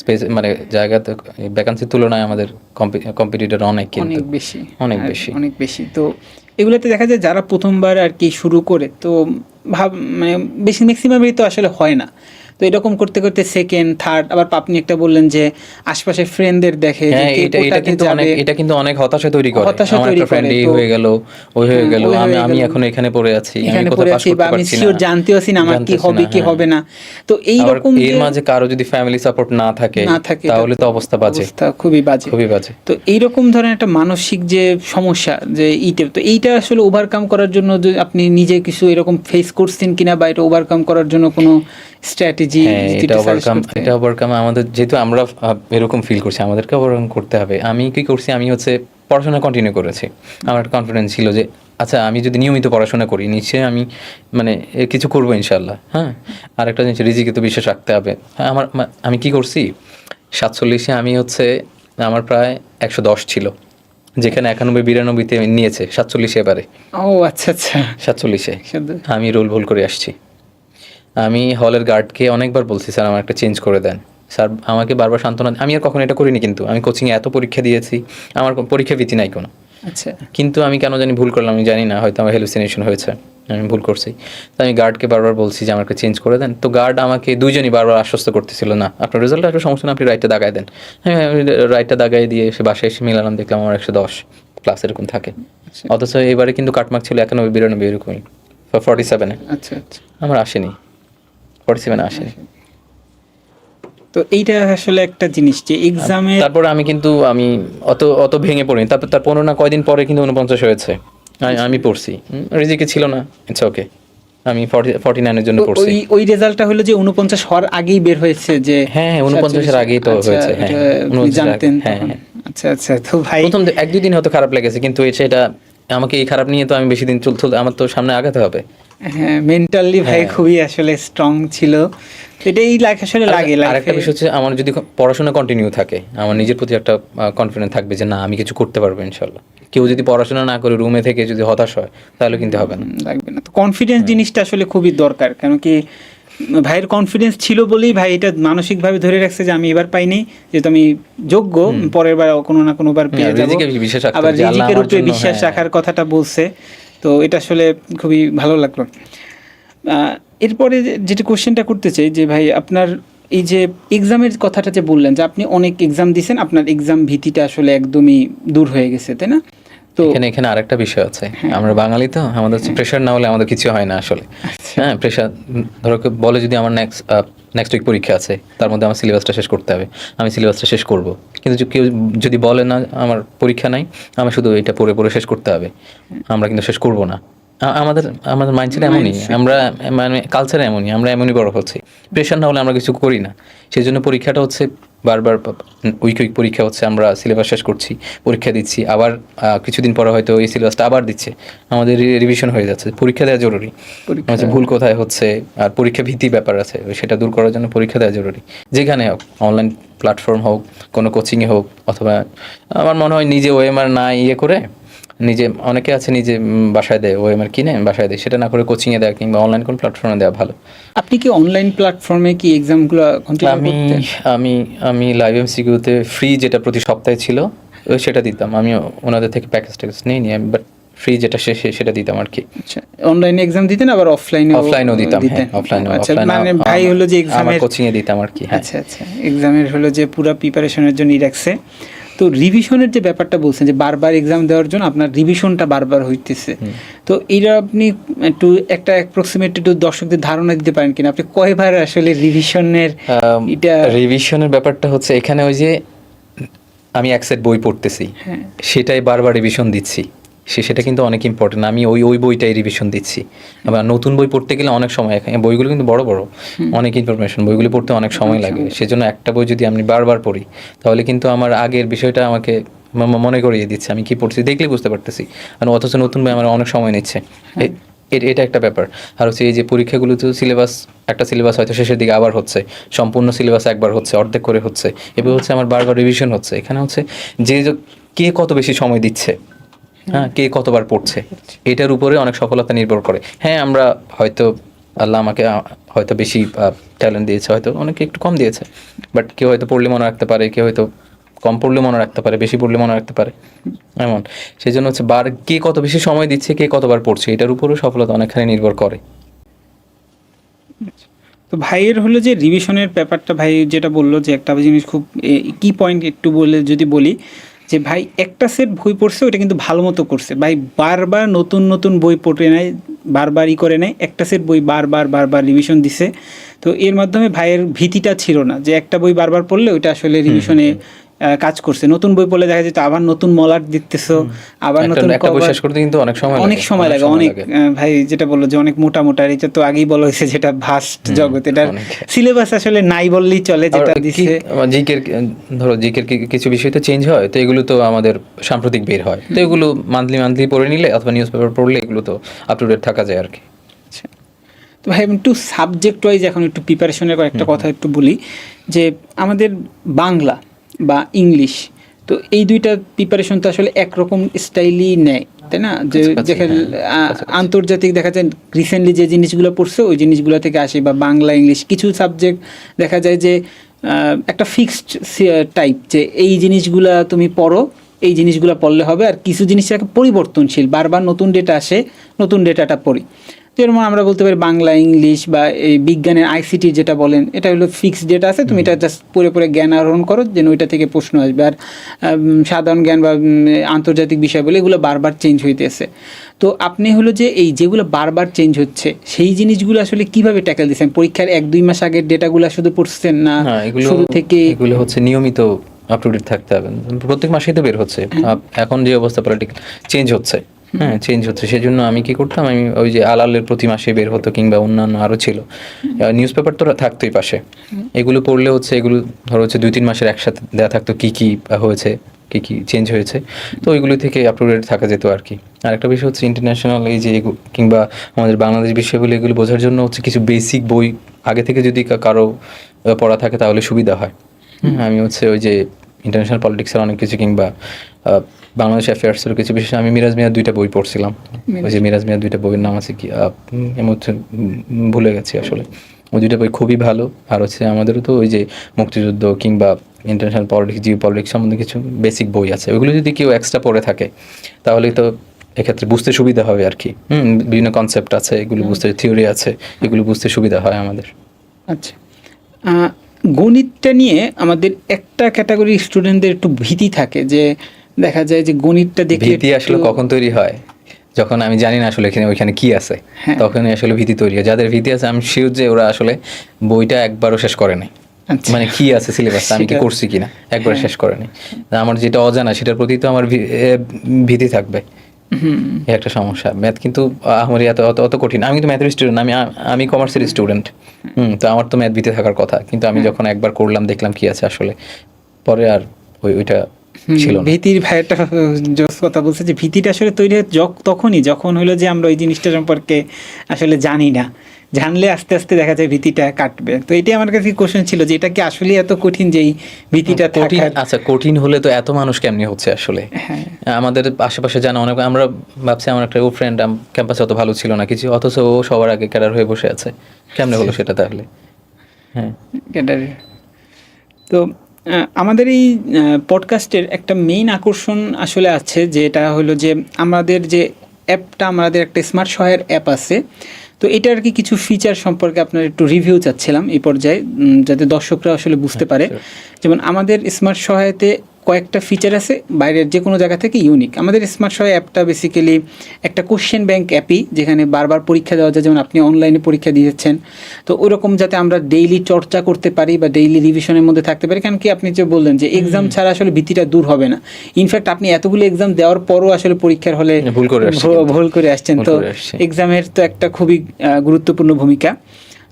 স্পেস মানে জায়গাতে ভ্যাকান্সির তুলনায় আমাদের কম্পিটিটর অনেক, কিন্তু অনেক বেশি, অনেক আর বেশি। অনেক বেশি। তো এগুলোতে দেখা যায় যারা প্রথমবার আর কি শুরু করে, তো মানে বেশি ম্যাক্সিমামই তো আসলে হয় না। তো এরকম করতে করতে সেকেন্ড থার্ড, আবার আপনি একটা বললেন যে আশপাশে ফ্রেন্ডদের দেখে যে হ্যাঁ, কে এটা কোটাতে কিন্তু যাবে, অনেক, এটা কিন্তু অনেক হতাশা তৈরি করে। হতাশা আমার তৈরি একটা ফ্রেন্ড করে। এই তো হয়ে গেল, ওই হয়ে গেল, ওই হয়ে আমি গেল, এখন এখানে পড়ে আছি, আমি এখানে কোথাও পড়ে পাস আছি, বা করতে আমি পারছি না, শিওর জানতেও আছি না আমার কি জানতেছি হবে না, কি হ্যাঁ। হবে না। তো আবার এইরকম এর মাঝে কারো যদি ফ্যামিলি সাপোর্ট না থাকে তাহলে তো অবস্থা বাজে, অবস্থা খুবই বাজে। খুবই বাজে। তো এইরকম ধরনের একটা মানসিক যে সমস্যা, যে তো এইটা আসলে ওভারকাম করার জন্য যে আপনি নিজে কিছু এরকম ফেস করছেন কিনা, বা এটা ওভারকাম করার জন্য কোনো স্ট্র্যাটেজি হ্যাঁ, এটা ওভারকাম আমাদের, যেহেতু আমরা এরকম ফিল করছি, আমাদেরকে ওভারকাম করতে হবে। আমি কি করছি, আমি হচ্ছে পড়াশোনা কন্টিনিউ করেছি। আমার একটা কনফিডেন্স ছিল যে আচ্ছা, আমি যদি নিয়মিত পড়াশোনা করি নিশ্চয়ই আমি মানে কিছু করবো ইনশাল্লাহ। হ্যাঁ, আর একটা জিনিস, রিজিকে তো বিশ্বাস রাখতে হবে। হ্যাঁ, আমি কি করছি, 47-এ আমি হচ্ছে আমার প্রায় 110 ছিল, যেখানে 91-92-তে নিয়েছে, 47 এবারে। ও আচ্ছা আচ্ছা, 47-এ শুধু আমি রোল ভুল করে আসছি। আমি হলের গার্ডকে অনেকবার বলছি, স্যার আমার একটা চেঞ্জ করে দেন। স্যার আমাকে বারবার সান্ত্বনা, আমি আর কখনো এটা করিনি, কিন্তু আমি কোচিংয়ে এত পরীক্ষা দিয়েছি, আমার পরীক্ষা ভীতি নাই কোনো। আচ্ছা কিন্তু আমি কেন জানি ভুল করলাম, আমি জানি না, হয়তো আমার হ্যালুসিনেশন হয়েছে, আমি ভুল করছি। তো আমি গার্ডকে বারবার বলছি যে আমাকে চেঞ্জ করে দেন। তো গার্ড আমাকে দুইজনই বারবার আশ্বস্ত করতেছিল, না আপনার রেজাল্ট একটা সমস্যা না, আপনি রাইটটা দাগায় দেন। হ্যাঁ, আমি রাইটটা দাগাই দিয়ে সে বাসায় এসে মিলালাম, দেখলাম আমার 110 প্লাস এরকম থাকে। আচ্ছা অথচ এবারে কিন্তু কাটমার্ক ছিল 91-92 এরকমই, 47-এ আচ্ছা আচ্ছা। আমার আসেনি, 47 আসেনি। তো এইটা আসলে একটা জিনিস যে এক্সামে, তারপরে আমি কিন্তু আমি অত অত ভেঙে পড়িনি। তারপর তার 15 না কয়দিন পরে কিন্তু 49 হয়েছে। আমি পড়ছি, রিজিকে ছিল না, ইটস ওকে, আমি 49-এর জন্য পড়ছি। ওই রেজাল্টটা হলো যে 49 হওয়ার আগেই বের হয়েছে যে, হ্যাঁ, 49-এর আগেই তো আচ্ছা, হয়েছে। হ্যাঁ, এটা আপনি 49-এর জানতেন আগে, হ্যাঁ, তখন? হ্যাঁ। আচ্ছা আচ্ছা। তো ভাই প্রথম 1-2 দিন হয়তো খারাপ লেগেছে, কিন্তু সেটা আমাকে এই খারাপ নিয়ে তো আমি বেশি দিন চলতে, আমার তো সামনে আগাতে হবে। হ্যাঁ, মেন্টালি ভাই হ্যাঁ। খুবই আসলে স্ট্রং ছিল। এটাই আসলে লাগে আর লাইফে। একটা বিষয় হচ্ছে, আমার যদি পড়াশোনা কন্টিনিউ থাকে, আমার নিজের প্রতি একটা কনফিডেন্স থাকবে যে না, আমি কিছু করতে পারবো ইনশাল্লাহ। কেউ যদি পড়াশোনা না করে রুমে থেকে যদি হতাশ হয়, তাহলে কিন্তু হবে না। লাগবে না। তো কনফিডেন্স জিনিসটা আসলে খুবই দরকার, কারণ কি ভাইয়ের কনফিডেন্স ছিল বলেই ভাই এটা মানসিকভাবে ধরে রাখছে যে আমি এবার পাইনি, যেহেতু আমি যোগ্য, পরের বার কোনো না কোনোবার পেয়ে যাবো। রিজিকে বিশ্বাস রাখতে আবার হবে যে আল্লাহ রিজিকের আমার উপরে জন্য, বিশ্বাস হ্যাঁ। রাখার কথাটা বলছে, তো এটা আসলে খুবই ভালো লাগলো। এরপরে যেটা কোশ্চেনটা করতে চাই যে ভাই, আপনার এই যে এক্সামের কথাটা যে বললেন যে আপনি অনেক এক্সাম দিয়েছেন, আপনার এক্সাম ভীতিটা আসলে একদমই দূর হয়ে গেছে, তাই না? তো এখানে আরেকটা বিষয় আছে, আমরা বাঙালি তো, আমাদের হচ্ছে প্রেশার না হলে আমাদের কিছু হয় না আসলে। হ্যাঁ, প্রেশার, ধরো কেউ বলে যদি আমার নেক্সট উইক পরীক্ষা আছে, তার মধ্যে আমার সিলেবাসটা শেষ করতে হবে, আমি সিলেবাসটা শেষ করব। কিন্তু কেউ যদি বলে না আমার পরীক্ষা নাই, আমার শুধু এটা পড়ে পড়ে শেষ করতে হবে, আমরা কিন্তু শেষ করব না। আমাদের আমাদের মাইন্ডসেট এমনই, আমরা মানে কালচার এমনই, আমরা এমনই বড় হচ্ছি। প্রেশার না হলে আমরা কিছু করি না। সেই জন্য পরীক্ষাটা হচ্ছে বারবার উইক পরীক্ষা হচ্ছে, আমরা সিলেবাস শেষ করছি, পরীক্ষা দিচ্ছি, আবার কিছুদিন পরে হয়তো এই সিলেবাসটা আবার দিচ্ছে, আমাদের রিভিশন হয়ে যাচ্ছে। পরীক্ষা দেওয়া জরুরি, ভুল কোথায় হচ্ছে, আর পরীক্ষা ভীতি ব্যাপার আছে, সেটা দূর করার জন্য পরীক্ষা দেওয়া জরুরি। যেখানে হোক, অনলাইন প্ল্যাটফর্ম হোক, কোনো কোচিংয়ে হোক, অথবা আমার মনে হয় নিজে ওএমআর না করে, নিজে অনেকে আছে নিজে বাসায় দেয়, ওএমআর কিনে বাসায় দেয়, সেটা না করে কোচিংয়ে দেওয়া কিংবা অনলাইন কোন প্ল্যাটফর্মে দেওয়া ভালো। আপনি কি অনলাইন প্ল্যাটফর্মে কি এক্সামগুলো কন্টিনিউ করতেন? আমি লাইভ এমসিকিউতে ফ্রি যেটা প্রতি সপ্তাহে ছিল সেটা দিতাম। আমি ওনাদের থেকে প্যাকেজ নিইনি, বাট ফ্রি যেটা সেটা দিতাম আর কি। আচ্ছা, অনলাইনে এক্সাম দিতেন, আবার অফলাইনেও দিতাম। হ্যাঁ, অফলাইনেও। আচ্ছা, মানে ভাই হলো যে এক্সামের কোচিংয়ে দিতাম আর কি। হ্যাঁ, আচ্ছা আচ্ছা, এক্সামের হলো যে পুরো প্রিপারেশনের জন্যই রাখছে। তো রিভিশনের যে ব্যাপারটা বলছেন যে বারবার এক্সাম দেওয়ার জন্য আপনার রিভিশনটা বারবার হইতেছে, তো এইটা আপনি একটু একটা অ্যাপ্রক্সিমেট একটু দর্শকদের ধারণা দিতে পারেন কিনা, আপনি কয়বার আসলে রিভিশনের এটা? রিভিশনের ব্যাপারটা হচ্ছে এখানে ওই যে আমি এক সেট বই পড়তেছি, সেটাই বারবার রিভিশন দিচ্ছি, সেটা কিন্তু অনেক ইম্পর্টেন্ট। আমি ওই বইটাই রিভিশন দিচ্ছি। আবার নতুন বই পড়তে গেলে অনেক সময়, বইগুলো কিন্তু বড় বড় অনেক ইনফরমেশন, বইগুলো পড়তে অনেক সময় লাগে। সেজন্য একটা বই যদি আমি বারবার পড়ি তাহলে কিন্তু আমার আগের বিষয়টা আমাকে মনে করিয়ে দিচ্ছে, আমি কি পড়ছি দেখলে বুঝতে পারতেছি। আর অথচ নতুন বই আমার অনেক সময় নিচ্ছে। এটা একটা ব্যাপার। আর হচ্ছে এই যে পরীক্ষাগুলো তো সিলেবাস, একটা সিলেবাস হয়তো শেষের দিকে আবার হচ্ছে, সম্পূর্ণ সিলেবাস একবার হচ্ছে, অর্ধেক করে হচ্ছে, এবার হচ্ছে আমার বারবার রিভিশন হচ্ছে। এখানে হচ্ছে যে কে কত বেশি সময় দিচ্ছে, হ্যাঁ, কে কতবার পড়ছে, এটার উপরে অনেক সফলতা নির্ভর করে। হ্যাঁ, আমরা হয়তো আল্লাহ আমাকে হয়তো বেশি ট্যালেন্ট দিয়েছে, হয়তো অনেকে একটু কম দিয়েছে, বাট কেউ হয়তো পড়লে মনে রাখতে পারে, কেউ হয়তো কম পড়লে মনে রাখতে পারে, বেশি পড়লে মনে রাখতে পারে, এমন। সেই জন্য হচ্ছে কে কত বেশি সময় দিচ্ছে, কে কতবার পড়ছে, এটার উপরেও সফলতা অনেকখানি নির্ভর করে। তো ভাইয়ের হলো যে রিভিশনের ব্যাপারটা, ভাই যেটা বললো যে একটা জিনিস খুব কি পয়েন্ট একটু বলে যদি বলি, যে ভাই একটা সেট বই পড়ছে ওটা কিন্তু ভালো মতো করছে, ভাই বারবার নতুন নতুন বই পড়ে নেয়, বারবারই করে নেয়, একটা সেট বই বারবার রিভিশন দিছে। তো এর মাধ্যমে ভাইয়ের ভীতিটা ছিল না যে একটা বই বারবার পড়লে ওইটা আসলে রিভিশনে কাজ করছে। নতুন বই পড়লে দেখা যেত আবার নতুন মলাট দিতেছো, আবার নতুন একটা বই শেষ করতে কিন্তু অনেক সময় লাগে অনেক। ভাই যেটা বললো যে অনেক মোটা মোটা, এটা তো আগেই বলা হয়েছে যেটা ভাস্ট জগৎ, এটার সিলেবাস আসলে নাই বললেই চলে, যেটা দিচ্ছে। ধরো জিকের কিছু বিষয় তো চেঞ্জ হয়, তো এগুলো তো আমাদের সাম্প্রতিক বের হয়, তো এগুলো মান্থলি পড়ে নিলে অথবা নিউজ পেপার পড়লে এগুলো তো আপ টু ডেট থাকা যায় আর কি। তো ভাই একটু সাবজেক্ট ওয়াইজ এখন একটু প্রিপারেশনের কয়েকটা কথা একটু বলি, যে আমাদের বাংলা বা ইংলিশ, তো এই দুইটা প্রিপারেশন তো আসলে একরকম স্টাইলই নেয়, তাই না? যে যেখানে আন্তর্জাতিক দেখা যায় রিসেন্টলি যে জিনিসগুলো পড়ছে ওই জিনিসগুলো থেকে আসে, বা বাংলা ইংলিশ কিছু সাবজেক্ট দেখা যায় যে একটা ফিক্সড টাইপ, যে এই জিনিসগুলা তুমি পড়ো, এই জিনিসগুলো পড়লে হবে। আর কিছু জিনিস পরিবর্তনশীল, বারবার নতুন ডেটা আসে, নতুন ডেটাটা পড়ি। যেমন আমরা বলতে পারি বাংলা ইংলিশ বা এই বিজ্ঞানের আইসিটি যেটা বলেন, এটা হলো ফিক্সড ডেটা আছে, তুমি এটা জাস্ট পড়ে জ্ঞান আহরণ করো, যেন ওইটা থেকে প্রশ্ন আসবে। আর সাধারণ জ্ঞান বা আন্তর্জাতিক বিষয় বলে এগুলো বারবার চেঞ্জ হইতেছে। তো আপনি হলো যে এই যেগুলো বারবার চেঞ্জ হচ্ছে সেই জিনিসগুলো আসলে কিভাবে ট্যাকেল দিচ্ছেন? পরীক্ষার 1-2 মাস আগের ডেটাগুলো শুধু পড়ছেন না শুরু থেকে? এগুলো হচ্ছে নিয়মিত আপ টু ডেট থাকতে হবে, প্রত্যেক মাসেই তো বের হচ্ছে। এখন যে অবস্থা পলিটিক্যাল চেঞ্জ হচ্ছে, হ্যাঁ চেঞ্জ হচ্ছে, সেই জন্য আমি কি করতাম, আমি ওই যে আলালের প্রতি মাসে বের হতো, কিংবা অন্যান্য আরও ছিল নিউজ পেপার তো থাকতোই পাশে, এগুলো পড়লে হচ্ছে এগুলো ধরো হচ্ছে 2-3 মাসের একসাথে দেওয়া থাকতো, কী কী হয়েছে, কী কী চেঞ্জ হয়েছে, তো ওইগুলো থেকে আপ টু ডেট থাকা যেত আর কি। আর একটা বিষয় হচ্ছে ইন্টারন্যাশনাল এই যে কিংবা আমাদের বাংলাদেশ বিষয়গুলো, এগুলো বোঝার জন্য হচ্ছে কিছু বেসিক বই আগে থেকে যদি কারো পড়া থাকে তাহলে সুবিধা হয়। আমি হচ্ছে ওই যে ইন্টারন্যাশনাল পলিটিক্সের অনেক কিছু, কিংবা বাংলাদেশ অ্যাফেয়ার্সের কিছু, বিশেষ আমি মিরাজ মিয়ার 2টা বই পড়ছিলাম। ওই যে মিরাজ মিয়ার 2টা বইয়ের নাম আছে কি ভুলে গেছি আসলে। ওই 2টা বই খুবই ভালো। আর হচ্ছে আমাদেরও তো ওই যে মুক্তিযুদ্ধ কিংবা ইন্টারন্যাশনাল পলিটিক্স, জিও পলিটিক্স সম্বন্ধে কিছু বেসিক বই আছে, ওইগুলো যদি কেউ এক্সট্রা পড়ে থাকে তাহলে তো এক্ষেত্রে বুঝতে সুবিধা হবে আর কি। বিভিন্ন কনসেপ্ট আছে, এগুলো বুঝতে, থিওরি আছে, এগুলো বুঝতে সুবিধা হয় আমাদের। আচ্ছা, গণিতটা নিয়ে আমাদের একটা ক্যাটাগরি স্টুডেন্টদের একটু ভীতি থাকে, যে দেখা যায় যে গণিতটা দেখে ভীতি আসলে কখন তৈরি হয়, যখন আমি জানি না আসলে ওইখানে কি আছে, তখনই আসলে ভীতি তৈরি হয়। যাদের ভীতি আছে আমি শিওর যে ওরা আসলে বইটা একবারও শেষ করে নাই, মানে কি আছে সিলেবাসটা আমি কি করছি কিনা একবার শেষ করে নাই। আমার যেটা অজানা সেটার প্রতি তো আমার ভীতি থাকবে, একটা সমস্যা। ম্যাথ কিন্তু আমার অত কঠিন, আমি কিন্তু ম্যাথের স্টুডেন্ট, আমি কমার্সের স্টুডেন্ট, তো আমার তো ম্যাথ ভীতি থাকার কথা, কিন্তু আমি যখন একবার করলাম দেখলাম কি আছে আসলে, পরে আর ওইটা ছিল না। ভীতির ভাইটা কথা বলছে যে ভীতিটা আসলে তৈরি হয় তখনই যখন হলো যে আমরা ওই জিনিসটা সম্পর্কে আসলে জানি না, জানলে আস্তে আস্তে দেখা যায় ভীতিটা কাটবে। তো এটাই আমার কাছে কোশ্চেন ছিল যে এটা কি আসলে এত কঠিন যে এই ভীতিটা কঠিন? আচ্ছা, কঠিন হলে তো এত মানুষ কেমনি হচ্ছে আসলে, আমাদের আশেপাশে জানা অনেক, আমরা ভাবছি আমার একটা ফ্রেন্ড ক্যাম্পাসে অত ভালো ছিল না কিছু, অথচ ও সবার আগে ক্যাডার হয়ে বসে আছে, কেমনে হলো সেটা তাহলে? হ্যাঁ, ক্যাডার। তো আমাদের এই পডকাস্টের একটা মেইন আকর্ষণ আসলে আছে, যেটা হলো যে আমাদের যে অ্যাপটা, আমাদের একটা স্মার্ট সহায়ের অ্যাপ আছে, তো এটা আর কি কিছু ফিচার সম্পর্কে আপনার একটু রিভিউ চাচ্ছিলাম এই পর্যায়ে, যাতে দর্শকরা আসলে বুঝতে পারে। যেমন আমাদের স্মার্ট সহায়তে কয়েকটা ফিচার আছে বাইরের যে কোনো জায়গা থেকে ইউনিক। আমাদের স্মার্ট সহায় অ্যাপটা বেসিক্যালি একটা কোশ্চেন ব্যাংক অ্যাপই, যেখানে বারবার পরীক্ষা দেওয়া যায়, যেমন আপনি অনলাইনে পরীক্ষা দিয়েছেন, তো ওরকম যাতে আমরা ডেইলি চর্চা করতে পারি বা ডেইলি রিভিশনের মধ্যে থাকতে পারি। কারণ কি আপনি যে বললেন যে এক্সাম ছাড়া আসলে ভীতিটা দূর হবে না। ইনফ্যাক্ট আপনি এতগুলো এক্সাম দেওয়ার পরও আসলে পরীক্ষার হলে ভুল করে আসছেন, তো এক্সামের তো একটা খুবই গুরুত্বপূর্ণ ভূমিকা।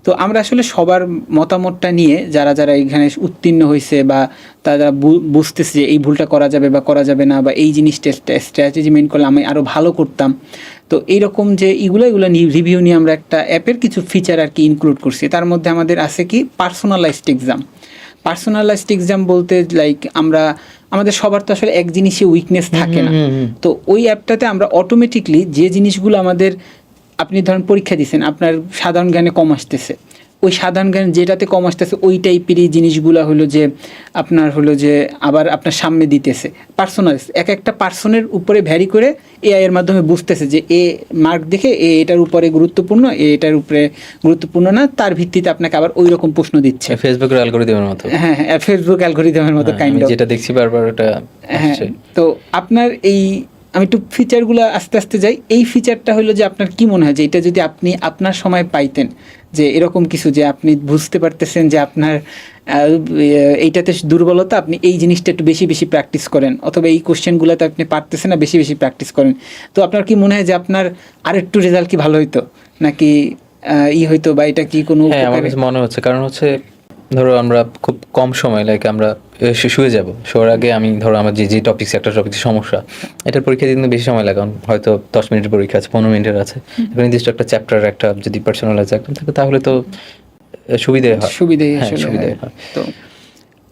তো আমরা আসলে সবার মতামতটা নিয়ে যারা যারা এখানে উত্তীর্ণ হয়েছে বা তারা বুঝতেছে যে এই ভুলটা করা যাবে বা করা যাবে না, বা এই জিনিসটা স্ট্র্যাটেজি মেন করলে আমি আরও ভালো করতাম, তো এইরকম যে এগুলো রিভিউ নিয়ে আমরা একটা অ্যাপের কিছু ফিচার আর কি ইনক্লুড করছি। তার মধ্যে আমাদের আছে কি পার্সোনালাইজড এক্সাম। পার্সোনালাইজড এক্সাম বলতে লাইক আমাদের সবার তো আসলে এক জিনিসে উইকনেস থাকে না, তো ওই অ্যাপটাতে আমরা অটোমেটিকলি যে জিনিসগুলো আমাদের, আপনি ধরেন পরীক্ষা দিচ্ছেন, আপনার সাধারণ জ্ঞানে কম আসতেছে, ওই সাধারণ জ্ঞান যেটাতে কম আসতেছে ওই টাইপেরই জিনিসগুলো হলো যে আবার আপনার সামনে দিতেছে। পার্সোনাল এক একটা পার্সনের উপরে ভ্যারি করে এআই এর মাধ্যমে বুঝতেছে যে এ মার্ক দেখে এটার উপরে গুরুত্বপূর্ণ, এটার উপরে গুরুত্বপূর্ণ না, তার ভিত্তিতে আপনাকে আবার ওই রকম প্রশ্ন দিচ্ছে। ফেসবুকের অ্যালগরিদমের মতো। হ্যাঁ, ফেসবুক অ্যালগরিদমের মতো কাইন্ড অফ, যেটা দেখছি বারবার ওটা। হ্যাঁ, তো আপনার আমি একটু ফিচারগুলো আস্তে আস্তে যাই। এই ফিচারটা হলো যে আপনার কি মনে হয় যে এটা যদি আপনি আপনার সময় পাইতেন, যে এরকম কিছু যে আপনি বুঝতে পারতেছেন যে আপনার এইটাতে দুর্বলতা, আপনি এই জিনিসটা একটু বেশি বেশি প্র্যাকটিস করেন, অথবা এই কোশ্চেনগুলোতে আপনি পারতেছেন না, বেশি বেশি প্র্যাকটিস করেন, তো আপনার কি মনে হয় যে আপনার আরেকটু রেজাল্ট কি ভালো হইতো নাকি হইতো, বা এটা কি কোনো? হ্যাঁ, আমার কাছে মনে হচ্ছে, কারণ হচ্ছে ধরো আমরা খুব কম সময় আমরা শুয়ে যাব, শোয়ার আগে আমি ধরো আমার যে টপিক্স, একটা টপিক্সের সমস্যা, এটার পরীক্ষা দিতে বেশি সময় লাগে, হয়তো 10 মিনিটের পরীক্ষা আছে, 15 মিনিটের আছে, নির্দিষ্ট একটা চ্যাপ্টার একটা যদি পার্সোনালাইজ একদম থাকে তাহলে তো সুবিধা হয়। তো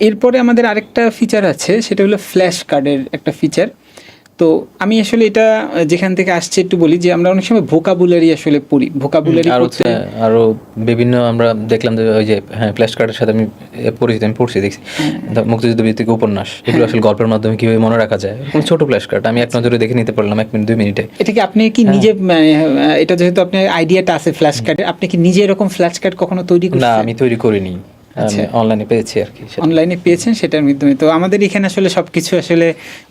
এরপরে আমাদের আরেকটা ফিচার আছে, সেটা হলো ফ্ল্যাশ কার্ডের একটা ফিচার। তো আমি আসলে এটা যেখান থেকে আসছে একটু বলি, যে আমরা অনেক সময় ভোকাবুলারি আসলে পড়ি, ভোকাবুলারি পড়তে আরো বিভিন্ন আমরা দেখলাম যে ওই যে ফ্ল্যাশ কার্ডের সাথে আমি পড়ছি দেখছি মুক্তিযুদ্ধ ভিত্তিক উপন্যাস, এগুলো আসলে গল্পের মাধ্যমে কিভাবে মনে রাখা যায়, ছোট ফ্ল্যাশ কার্ড আমি এক নজরে দেখে নিতে পারলাম 1 মিনিট 2 মিনিটে। এটা কি আপনি কি নিজে, এটা যেহেতু আপনার আইডিয়াটা আছে ফ্ল্যাশ কার্ডের, আপনি কি নিজে এরকম ফ্ল্যাশ কার্ড কখনো তৈরি করছেন? না, আমি তৈরি করিনি, অনলাইনে পেয়েছি আর কি। অনলাইনে পেয়েছেন, সেটার মাধ্যমে। তো আমাদের এখানে আসলে সবকিছু আসলে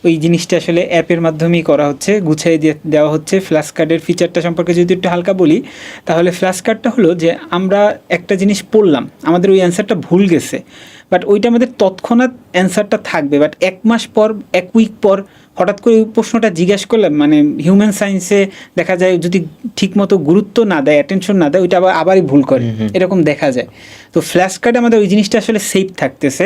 ওই জিনিসটা আসলে অ্যাপের মাধ্যমেই করা হচ্ছে, গুছিয়ে দেওয়া হচ্ছে। ফ্ল্যাশ কার্ডের ফিচারটা সম্পর্কে যদি একটু হালকা বলি, তাহলে ফ্ল্যাশ কার্ডটা হলো যে আমরা একটা জিনিস পড়লাম, আমাদের ওই অ্যান্সারটা ভুল গেছে, বাট ওইটা আমাদের তৎক্ষণাৎ অ্যান্সারটা থাকবে, বাট 1 মাস পর 1 উইক পর হঠাৎ করে ওই প্রশ্নটা জিজ্ঞাসা করলাম, মানে হিউম্যান সায়েন্সে দেখা যায় যদি ঠিকমতো গুরুত্ব না দেয়, অ্যাটেনশন না দেয়, ওইটা আবারই ভুল করে, এরকম দেখা যায়। তো ফ্ল্যাশ কার্ডে আমাদের ওই জিনিসটা আসলে সেফ থাকতেছে,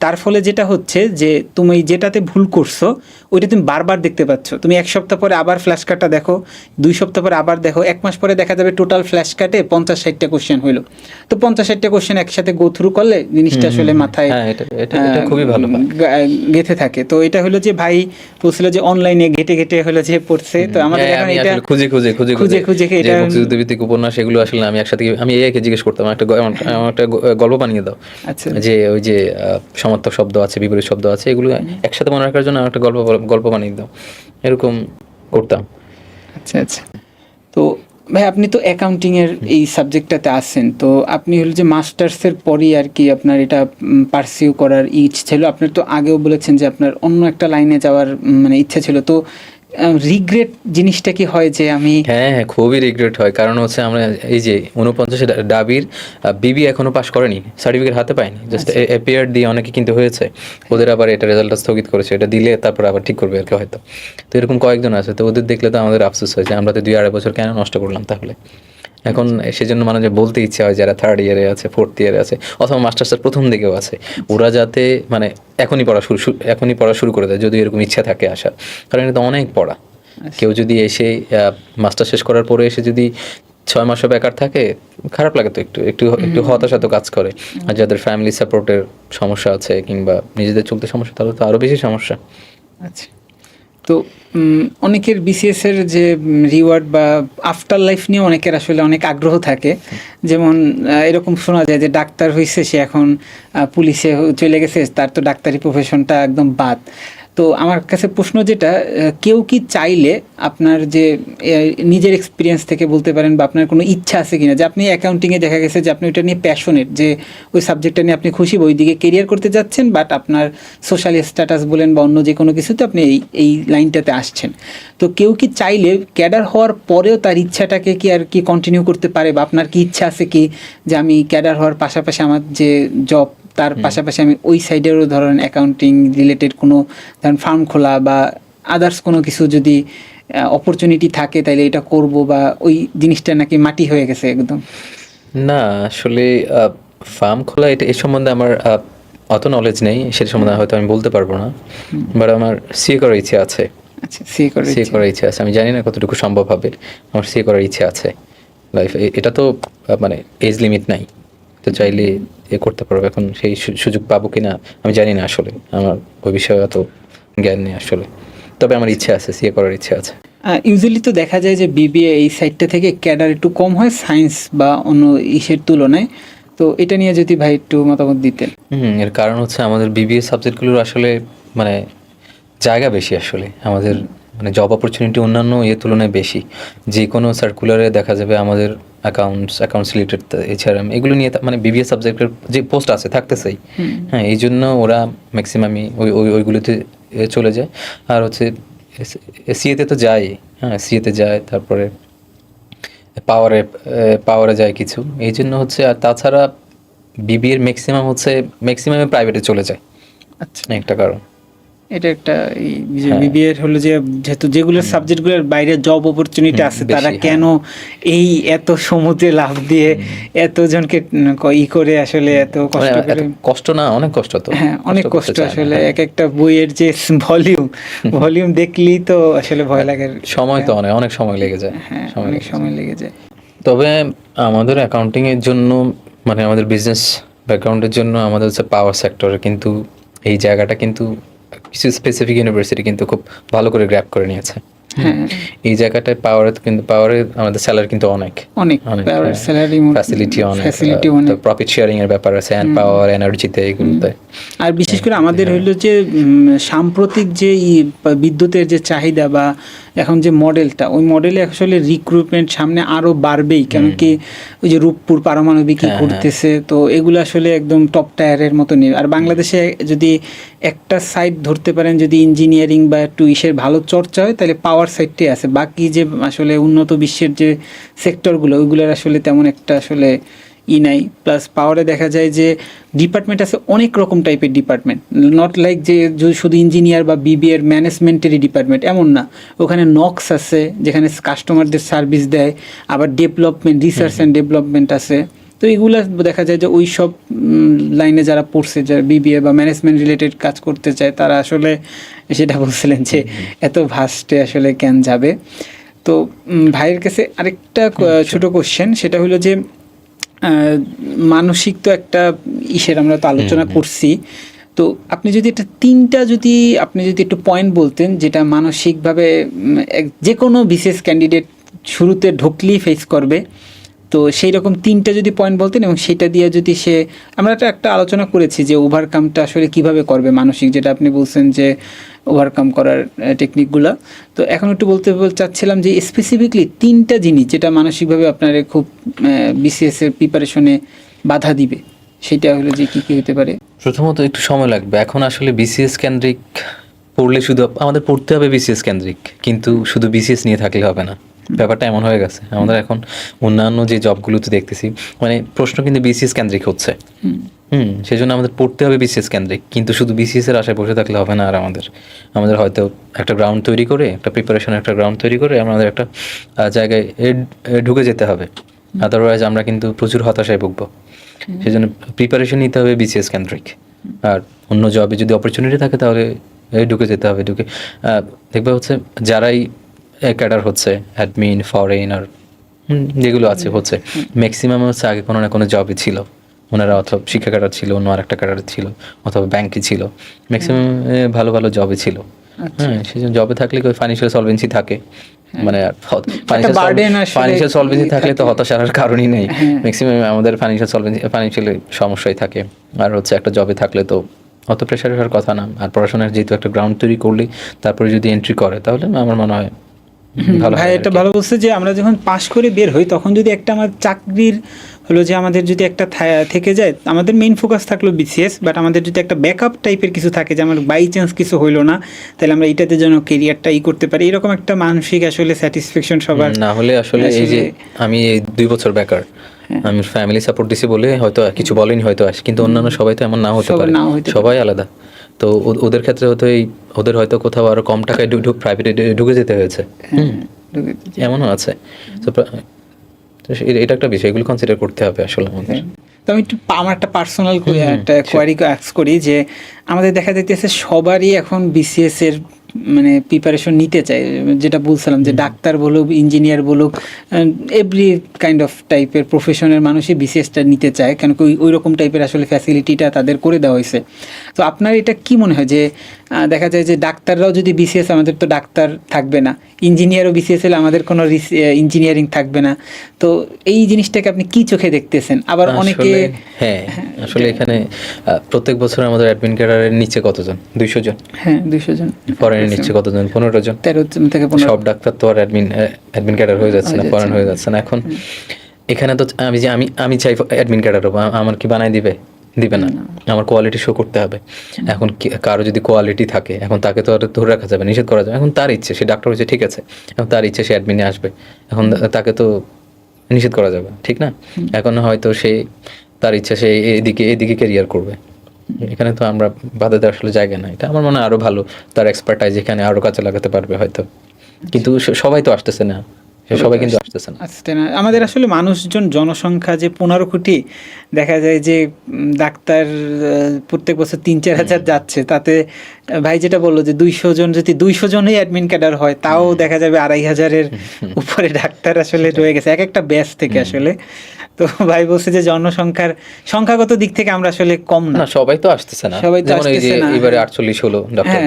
তার ফলে যেটা হচ্ছে যে তুমি যেটাতে ভুল করছো ওইটা তুমি বারবার দেখতে পাচ্ছ, তুমি 1 সপ্তাহ পরে আবার ফ্ল্যাশ কার্ডটা দেখো, 2 সপ্তাহ পরে আবার দেখো, 1 মাস পরে দেখা যাবে টোটাল ফ্ল্যাশ কার্ডে 50-60টা কোশ্চেন হইলো। তো 50-60টা কোশ্চেন একসাথে গো থ্রু করলে জিনিসটা আসলে মাথায় খুবই ভালো গেঁথে থাকে। তো এটা হলো যে ভাই বলছিল যে অনলাইনে ঘেটে হলো যে পড়ছে, তো আমাদের এখন এটা খুঁজে এটা মুক্তিযুদ্ধ ভিত্তিক উপন্যাস, এগুলো আসলে আমি একসাথে আমি এআইকে জিজ্ঞেস করতাম একটা গল্প বানিয়ে দাও, যে ওই যে সমার্থক শব্দ আছে, বিপরীত শব্দ আছে, এগুলো একসাথে মনে রাখার জন্য একটা গল্প বানিয়ে দাও, এরকম করতাম। আচ্ছা। তো ভাই আপনি তো অ্যাকাউন্টিংয়ের এই সাবজেক্টটাতে আছেন, তো আপনি হলো যে মাস্টার্সের পরই আর কি আপনার এটা পারসিউ করার ইচ্ছা ছিল, আপনার তো আগেও বলেছেন যে আপনার অন্য একটা লাইনে যাওয়ার মানে ইচ্ছা ছিল, তো রিগ্রেট জিনিসটা কি হয় যে আমি? হ্যাঁ, খুবই রিগ্রেট হয়, কারণ হচ্ছে আমরা এই যে 49 ডাবির বিবি এখনো পাস করেনি, সার্টিফিকেট হাতে পায়নি, জাস্ট এপিআর দিয়ে অনেকে কিন্তু হয়েছে, ওদের আবার এটা রেজাল্টটা স্থগিত করেছে, এটা দিলে তারপর আবার ঠিক করবে আর কি হয়তো। তো এরকম কয়েকজন আছে, তো ওদের দেখলে তো আমাদের আফসোস হয় যে আমরা তো 2-2.5 বছর কেন নষ্ট করলাম তাহলে। এখন সেজন্য মানে যে বলতে ইচ্ছা হয় যারা 3rd ইয়ারে আছে, 4th ইয়ারে আছে, অথবা মাস্টার্সের প্রথম দিকেও আছে, ওরা যাতে মানে এখনই পড়া শুরু করে দেয় যদি এরকম ইচ্ছা থাকে আসার, কারণ এটা তো অনেক পড়া। কেউ যদি এসে মাস্টার শেষ করার পরে এসে যদি 6 মাসও বেকার থাকে, খারাপ লাগে তো, একটু হতাশা তো কাজ করে। আর যাদের ফ্যামিলি সাপোর্টের সমস্যা আছে কিংবা নিজেদের চলতে সমস্যা, তাহলে তো আরও বেশি সমস্যা। আচ্ছা, তো অনেকের বিসিএস এর যে রিওয়ার্ড বা আফটার লাইফ নিয়ে অনেকের আসলে অনেক আগ্রহ থাকে, যেমন এরকম শোনা যায় যে ডাক্তার হয়েছে, সে এখন পুলিশে চলে গেছে, তার তো ডাক্তারি প্রফেশনটা একদম বাদ। তো তো আমার কাছে প্রশ্ন যেটা, কেউ কি চাইলে আপনার যে নিজের এক্সপিরিয়েন্স থেকে বলতে পারেন বা আপনার কোনো ইচ্ছা আছে কিনা যে আপনি অ্যাকাউন্টিংয়ে দেখা গেছে যে আপনি ওইটা নিয়ে প্যাশনেট, যে ওই সাবজেক্টটা নিয়ে আপনি খুশি বা ওই দিকে কেরিয়ার করতে যাচ্ছেন, বাট আপনার সোশ্যাল স্ট্যাটাস বলেন বা অন্য যে কোনো কিছুতে আপনি এই লাইনটাতে আসছেন। তো কেউ কি চাইলে ক্যাডার হওয়ার পরেও তার ইচ্ছাটাকে কি আর কি কন্টিনিউ করতে পারে, বা আপনার কি ইচ্ছা আছে কি যে আমি ক্যাডার হওয়ার পাশাপাশি আমার যে জব তার পাশাপাশি আমি ওই সাইডেরও ধরেন অ্যাকাউন্টিং রিলেটেড কোনো ধরেন ফার্ম খোলা বা আদার্স কোনো কিছু যদি অপরচুনিটি থাকে তাহলে এটা করব, বা ওই জিনিসটা নাকি মাটি হয়ে গেছে একদম? না, আসলে ফার্ম খোলা এটা এই সম্বন্ধে আমার অত নলেজ নেই, সেটা সম্বন্ধে হয়তো আমি বলতে পারবো না, বাট আমার সিএ করার ইচ্ছে আছে। আচ্ছা, সিএ করার ইচ্ছে আছে, আমি জানি না কতটুকু সম্ভব হবে, আমার সিএ করার ইচ্ছে আছে লাইফে। এটা তো মানে এজ লিমিট নাই, তো চাইলে করতে পারবো। এখন সেই সুযোগ পাবো কিনা আমি জানি না, আসলে আমার ওই বিষয়ে অত জ্ঞান নেই আসলে, তবে আমার ইচ্ছে আছে, সিএ করার ইচ্ছে আছে। ইউজুয়ালি তো দেখা যায় যে বিবিএ এই সাইডটা থেকে ক্যাডার একটু কম হয় সায়েন্স বা অন্য ইসের তুলনায়, তো এটা নিয়ে যদি ভাই একটু মতামত দিতেন। এর কারণ হচ্ছে আমাদের বিবিএ সাবজেক্টগুলোর আসলে মানে জায়গা বেশি আসলে, আমাদের মানে জব অপরচুনিটি অন্যান্য তুলনায় বেশি। যে কোনো সার্কুলারে দেখা যাবে আমাদের অ্যাকাউন্টস রিলেটেড, এছাড়া এগুলো নিয়ে মানে বিবিএ সাবজেক্টের যে পোস্ট আছে থাকতেছেই। হ্যাঁ, এই জন্য ওরা ম্যাক্সিমামই ওইগুলোতে চলে যায়। আর হচ্ছে সিএতে তো যায়, হ্যাঁ সিএতে যায়, তারপরে পাওয়ারে যায় কিছু, এই জন্য হচ্ছে। আর তাছাড়া বিবিএর ম্যাক্সিমামে প্রাইভেটে চলে যায়। আচ্ছা, একটা কারণ এটা একটা বিবিএর হলো যে যেহেতু যেগুলোর সাবজেক্টগুলোর বাইরে জব অপরচুনিটি আছে, তারা কেন এই এত সমুদ্রে লাফ দিয়ে এতজনকে করে আসলে এত কষ্ট করে? কষ্ট না, অনেক কষ্ট তো। হ্যাঁ, অনেক কষ্ট আসলে। এক একটা বইয়ের যে ভলিউম দেখলেই তো আসলে ভয় লাগে। সময় তো অনেক সময় লেগে যায়। হ্যাঁ, অনেক সময় লেগে যায়। তবে আমাদের অ্যাকাউন্টিং এর জন্য মানে আমাদের বিজনেস ব্যাকগ্রাউন্ডের জন্য আমাদের হচ্ছে পাওয়ার সেক্টরে কিন্তু এই জায়গাটা কিন্তু কিছু স্পেসিফিক ইউনিভার্সিটি কিন্তু খুব ভালো করে গ্র্যাব করে নিয়েছে। এই জায়গাটায় পাওয়ারে আমাদের স্যালারি কিন্তু অনেক স্যালারি, ফ্যাসিলিটি অনেক, প্রফিট শেয়ারিং এর ব্যাপার আছে, এন্ড পাওয়ার এনার্জিতে এগুলোতে। আর বিশেষ করে আমাদের হইলো যে সাম্প্রতিক যে বিদ্যুতের যে চাহিদা বা এখন যে মডেলটা, ওই মডেলে আসলে রিক্রুটমেন্ট সামনে আরো বাড়বেই, কেন কি ওই যে রূপপুর পারমাণবিক করতেছে, তো এগুলো আসলে একদম টপ টায়ারের মতো নেই। আর বাংলাদেশে যদি একটা সাইড ধরতে পারেন, যদি ইঞ্জিনিয়ারিং বা একটু ইসের ভালো চর্চা হয়, তাহলে পাওয়ার সাইডটাই আছে। বাকি যে আসলে উন্নত বিশ্বের যে সেক্টরগুলো, ওইগুলোর আসলে তেমন একটা আসলে নাই। প্লাস পাওয়ারে দেখা যায় যে ডিপার্টমেন্ট আছে অনেক রকম টাইপের ডিপার্টমেন্ট, নট লাইক যে শুধু ইঞ্জিনিয়ার বা বিবিএর ম্যানেজমেন্টেরই ডিপার্টমেন্ট, এমন না। ওখানে নক্স আছে যেখানে কাস্টমারদের সার্ভিস দেয়, আবার ডেভেলপমেন্ট, রিসার্চ অ্যান্ড ডেভেলপমেন্ট আছে। তো এগুলো দেখা যায় যে ওই সব লাইনে যারা পড়ছে, যারা বিবিএ বা ম্যানেজমেন্ট রিলেটেড কাজ করতে চায়, তারা আসলে সেটা বলছিলেন যে এত ভাস্টে আসলে কেন যাবে। তো ভাইয়ের কাছে আরেকটা ছোট কোশ্চেন, সেটা হলো যে মানসিক তো একটা ইসের আমরা তো আলোচনা করছি, তো আপনি যদি এটা আপনি যদি একটু পয়েন্ট বলতেন যেটা মানসিকভাবে যে কোনো বিশেষ ক্যান্ডিডেট শুরুতে ঢুকলেই ফেস করবে, তো সেই রকম 3টা যদি পয়েন্ট বলতেন, এবং সেটা দিয়ে যদি আমরা একটা আলোচনা করেছি যে ওভারকামটা আসলে কিভাবে করবে মানসিক, যেটা আপনি বলছেন যে ওভারকাম করার টেকনিকগুলো। তো এখন একটু বলতে চাচ্ছিলাম যে স্পেসিফিকলি 3টা জিনিস যেটা মানসিকভাবে আপনার খুব বিসিএস এর প্রিপারেশনে বাধা দিবে, সেটা হলো যে কী হতে পারে? প্রথমত একটু সময় লাগবে। এখন আসলে বিসিএস কেন্দ্রিক পড়লে শুধু আমাদের পড়তে হবে বিসিএস কেন্দ্রিক, কিন্তু শুধু বিসিএস নিয়ে থাকলে হবে না। ব্যাপারটা এমন হয়ে গেছে আমাদের এখন অন্যান্য যে জবগুলোতে দেখতেছি, মানে প্রশ্ন কিন্তু বিসিএস কেন্দ্রিক হচ্ছে। সেই জন্য আমাদের পড়তে হবে বিসিএস কেন্দ্রিক, কিন্তু শুধু বিসিএস এর আশায় বসে থাকলে হবে না। আর আমাদের হয়তো একটা গ্রাউন্ড তৈরি করে, একটা প্রিপারেশন, একটা গ্রাউন্ড তৈরি করে আমাদের একটা জায়গায় ঢুকে যেতে হবে। আদারওয়াইজ আমরা কিন্তু প্রচুর হতাশায় ভুগবো। সেই জন্য প্রিপারেশন নিতে হবে বিসিএস কেন্দ্রিক। আর অন্য জবে যদি অপরচুনিটি থাকে তাহলে ঢুকে যেতে হবে। দেখবে হচ্ছে যারাই ক্যাডার হচ্ছে, অ্যাডমিন, ফরেন আর যেগুলো হচ্ছে ম্যাক্সিমাম হচ্ছে আগে কোনো না কোনো জবে ছিল। ওনারা অথবা শিক্ষা ক্যাডার ছিল, অন্য আর একটা ক্যাডার ছিল, অথবা ব্যাংকে ছিল, ম্যাক্সিমাম ভালো ভালো জবে ছিল। হ্যাঁ, সেই জন্য জবে থাকলে ফাইন্যান্সিয়াল সলভেন্সি থাকে, মানে ফাইন্যান্সিয়াল সলভেন্সি থাকলে তো হতাশার কারণই নেই। ম্যাক্সিমাম আমাদের ফাইন্যান্সিয়াল সমস্যাই থাকে। আর হচ্ছে একটা জবে থাকলে তো অত প্রেশারের হওয়ার কথা না। আর পড়াশোনার যেহেতু একটা গ্রাউন্ড তৈরি করলে তারপরে যদি এন্ট্রি করে তাহলে আমার মনে হয় ভালো ভাই হয় আর এটা কি। ভালো বলছে যে আমরা যখন পাশ করে বের হই তখন যদি একটা আমার চাকরির হলো যে আমাদের যদি একটা থেকে যায়, আমাদের মেইন ফোকাস থাকলো বিসিএস, বাট আমাদের যদি একটা ব্যাকআপ টাইপের কিছু থাকে যে আমার বাই চান্স কিছু হইলো না, তাহলে আমরা এটাতে যেন কেরিয়ারটা করতে পারি, এরকম একটা মানসিক আসলে স্যাটিসফ্যাকশন সবার না হলে আসলে এই যে আমি এই 2 বছর বেকার, আমি ফ্যামিলি সাপোর্ট দিছি বলে হয়তো কিছু বলেনি হয়তো আসে, কিন্তু অন্যান্য সবাই তো এমন নাও হতে সবার পারে, নাও হতে সবাই আলাদা। তো ওদের ক্ষেত্রে হয়তো ওদের হয়তো কোথাও আরো কম টাকায় প্রাইভেটে ঢুকে যেতে হয়েছে, এমনও আছে। তো এটা একটা বিষয়, এগুলো কনসিডার করতে হবে আসলে আমাদের। তো আমি একটু আমার একটা পার্সোনাল একটা কোয়ারি আস্ক করি যে আমাদের দেখা যাইতেছে সবারই এখন বিসিএস এর মানে প্রিপারেশন নিতে চায়, যেটা বলছিলাম যে ডাক্তার বলুক, ইঞ্জিনিয়ার বলুক, এভরি কাইন্ড অফ টাইপের প্রফেশনের মানুষই বিসিএসটা নিতে চায়, কেন কি ওই রকম টাইপের আসলে ফ্যাসিলিটিটা তাদের করে দেওয়া হয়েছে। তো আপনার এটা কি মনে হয় যে দেখা যায় যে ডাক্তাররাও যদি বিসিএস, আমাদের তো ডাক্তার থাকবে না, ইঞ্জিনিয়ারও বিসিএস হলে আমাদের কোনো ইঞ্জিনিয়ারিং থাকবে না, তো এই জিনিসটাকে আপনি কি চোখে দেখতেছেন? আবার অনেকে হ্যাঁ আসলে এখানে প্রত্যেক বছর আমাদের অ্যাডমিন ক্যাডারের নিচে কতজন? 200 জন। হ্যাঁ 200 জন। ফরেনের নিচে কতজন? 15 জন। 13 থেকে 15। সব ডাক্তার তো আর অ্যাডমিন ক্যাডার হয়ে যাচ্ছে না, ফরেন হয়ে যাচ্ছে না। এখন এখানে তো আমি চাই অ্যাডমিন ক্যাডার হবো, আমার কি বানাই দিবে না, আমার কোয়ালিটি শো করতে হবে। এখন কারো যদি কোয়ালিটি থাকে, এখন তাকে তো আর ধরে রাখা যাবে, নিষেধ করা যাবে। এখন তার ইচ্ছে, সে ডাক্তার হয়েছে ঠিক আছে, এখন তার ইচ্ছে সে অ্যাডমিনে আসবে, এখন তাকে তো নিষেধ করা যাবে, ঠিক না? এখন হয়তো সে তার ইচ্ছা সে এদিকে ক্যারিয়ার করবে, এখানে তো আমরা বাধা দেওয়ার আসলে জায়গা না। এটা আমার মনে হয় আরো ভালো, তার এক্সপার্টাইজ এখানে আরো কাজে লাগাতে পারবে হয়তো। কিন্তু সবাই তো আসতেছে না, সবাই কিন্তু আসতেছে না। আসতে না। আমাদের আসলে মানুষজন জনসংখ্যা যে 15 কোটি, দেখা যায় যে ডাক্তার প্রত্যেক বছর 3-4 হাজার যাচ্ছে, তাতে ভাই যেটা বললো যে 200 জন, যদি 200 জনই অ্যাডমিন ক্যাডার হয় তাও দেখা যাবে 2,500-এর উপরে ডাক্তার আসলে রয়ে গেছে এক একটা ব্যাচ থেকে আসলে। তো ভাই বলছে যে জনসংখ্যার সংখ্যাগত দিক থেকে আমরা আসলে কম না, সবাই তো আসতেছে না, সবাই তো যেমন এই যে আসতেছে না। এবারে 48 হলো ডাক্তার,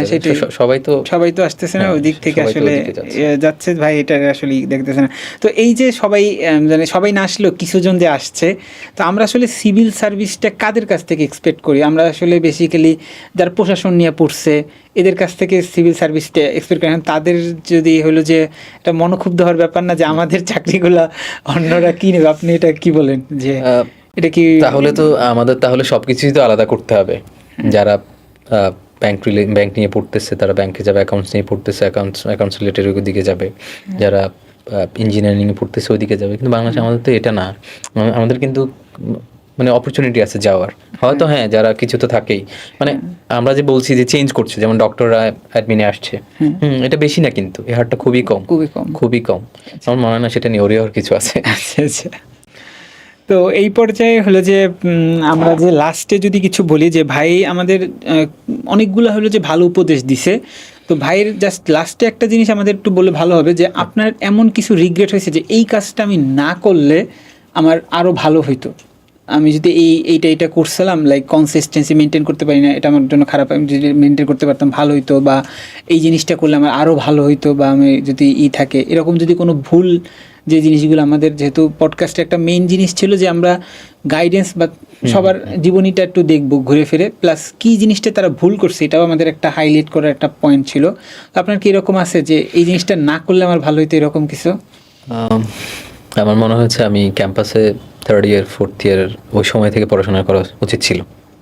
সবাই তো আসতেছে না, ওই দিক থেকে সবাই তো আসলে ওদিকে যাচ্ছে। যাচ্ছে ভাই, এটা আসলে দেখতেছে না। তো এই যে সবাই মানে সবাই না আসলেও কিছুজন যে আসছে, তো আমরা আসলে সিভিল সার্ভিসটা কাদের কাছ থেকে এক্সপেক্ট করি? আমরা আসলে বেসিক্যালি যারা প্রশাসন নিয়ে পড়ছে এদের কাছ থেকে সিভিল সার্ভিসটা এক্সপেক্ট করেন। তাদের যদি হলো যে একটা মনোক্ষুব্ধ হওয়ার ব্যাপার না যে আমাদের চাকরিগুলা অন্যরা কি নেবে? আপনি এটা কি বলেন যে এটা কি? তাহলে তো আমাদের সবকিছুই তো আলাদা করতে হবে। যারা ব্যাংক নিয়ে পড়তেছে তারা ব্যাংকে যাবে, অ্যাকাউন্টস নিয়ে পড়তেছে অ্যাকাউন্টস রিলেটেড ওই দিকে যাবে, যারা ইঞ্জিনিয়ারিং এ পড়তেছে ওইদিকে যাবে। কিন্তু বাংলাদেশে আমাদের তো এটা না, আমাদের কিন্তু মানে অপরচুনিটি আছে যাওয়ার হয়তো। হ্যাঁ, যারা কিছু তো থাকেই, মানে আমরা যে বলছি যে চেঞ্জ করছে, যেমন ডক্টররা অ্যাডমিনে আসছে, এটা বেশি না, কিন্তু এই হারটা খুবই কম। আমার মনে হয় না সেটা নিয়ে ওরে আর কিছু আছে। আচ্ছা। তো এই পর্যায়ে হলো যে আমরা যে লাস্টে যদি কিছু বলি যে ভাই আমাদের অনেকগুলো হলো যে ভালো উপদেশ দিছে, তো ভাইয়ের জাস্ট লাস্টে একটা জিনিস আমাদের একটু বলে ভালো হবে যে আপনার এমন কিছু রিগ্রেট হয়েছে যে এই কাজটা আমি না করলে আমার আরও ভালো হইতো, আমি যদি এইটা করছিলাম, লাইক কনসিস্টেন্সি মেনটেন করতে পারি না, এটা আমার জন্য খারাপ, আমি যদি মেনটেন করতে পারতাম ভালো হইতো, বা এই জিনিসটা করলে আমার আরও ভালো হইতো, বা আমি যদি থাকে এরকম যদি কোনো ভুল, যে জিনিসগুলো আমাদের যেহেতু পডকাস্টে একটা মেইন জিনিস ছিল যে আমরা গাইডেন্স বা সবার জীবনীটা একটু দেখবো ঘুরে ফিরে, প্লাস কী জিনিসটা তারা ভুল করছে এটাও আমাদের একটা হাইলাইট করার একটা পয়েন্ট ছিল। তো আপনার কি এরকম আছে যে এই জিনিসটা না করলে আমার ভালো হইতো, এরকম কিছু? আমার মনে হচ্ছে আমি ক্যাম্পাসে 3rd ইয়ার 4th ইয়ার ওই সময় থেকে পড়াশোনা করা উচিত ছিল।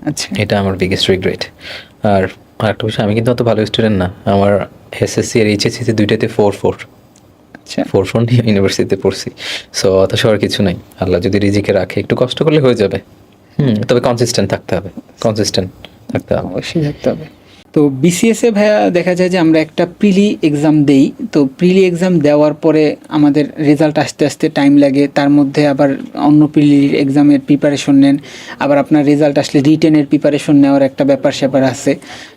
আচ্ছা, এটা আমার বিগেস্ট রিগ্রেট। আর আরেকটা বিষয়, আমি কিন্তু অত ভালো স্টুডেন্ট না, আমার এসএসসি আর এইচএসসি দুইটাতে 4 নিয়ে ইউনিভার্সিটিতে পড়ছি। সো অত সবার কিছু নাই, আল্লাহ যদি রিজিকে রাখে একটু কষ্ট করলে হয়ে যাবে। তবে কনসিস্টেন্ট থাকতে হবে, অবশ্যই থাকতে হবে। তো বিসিএসে ভাইয়া দেখা যায় যে আমরা একটা প্রিলি এক্সাম দেই, তো প্রিলি এক্সাম দেওয়ার পরে আমাদের রেজাল্ট আসতে আসতে টাইম লাগে, তার মধ্যে আবার অন্য প্রিলি এক্সামের প্রিপারেশন নেন, আবার আপনার রেজাল্ট আসলে রিটেনের প্রিপারেশন নেওয়ার একটা ব্যাপার স্যাপার আছে।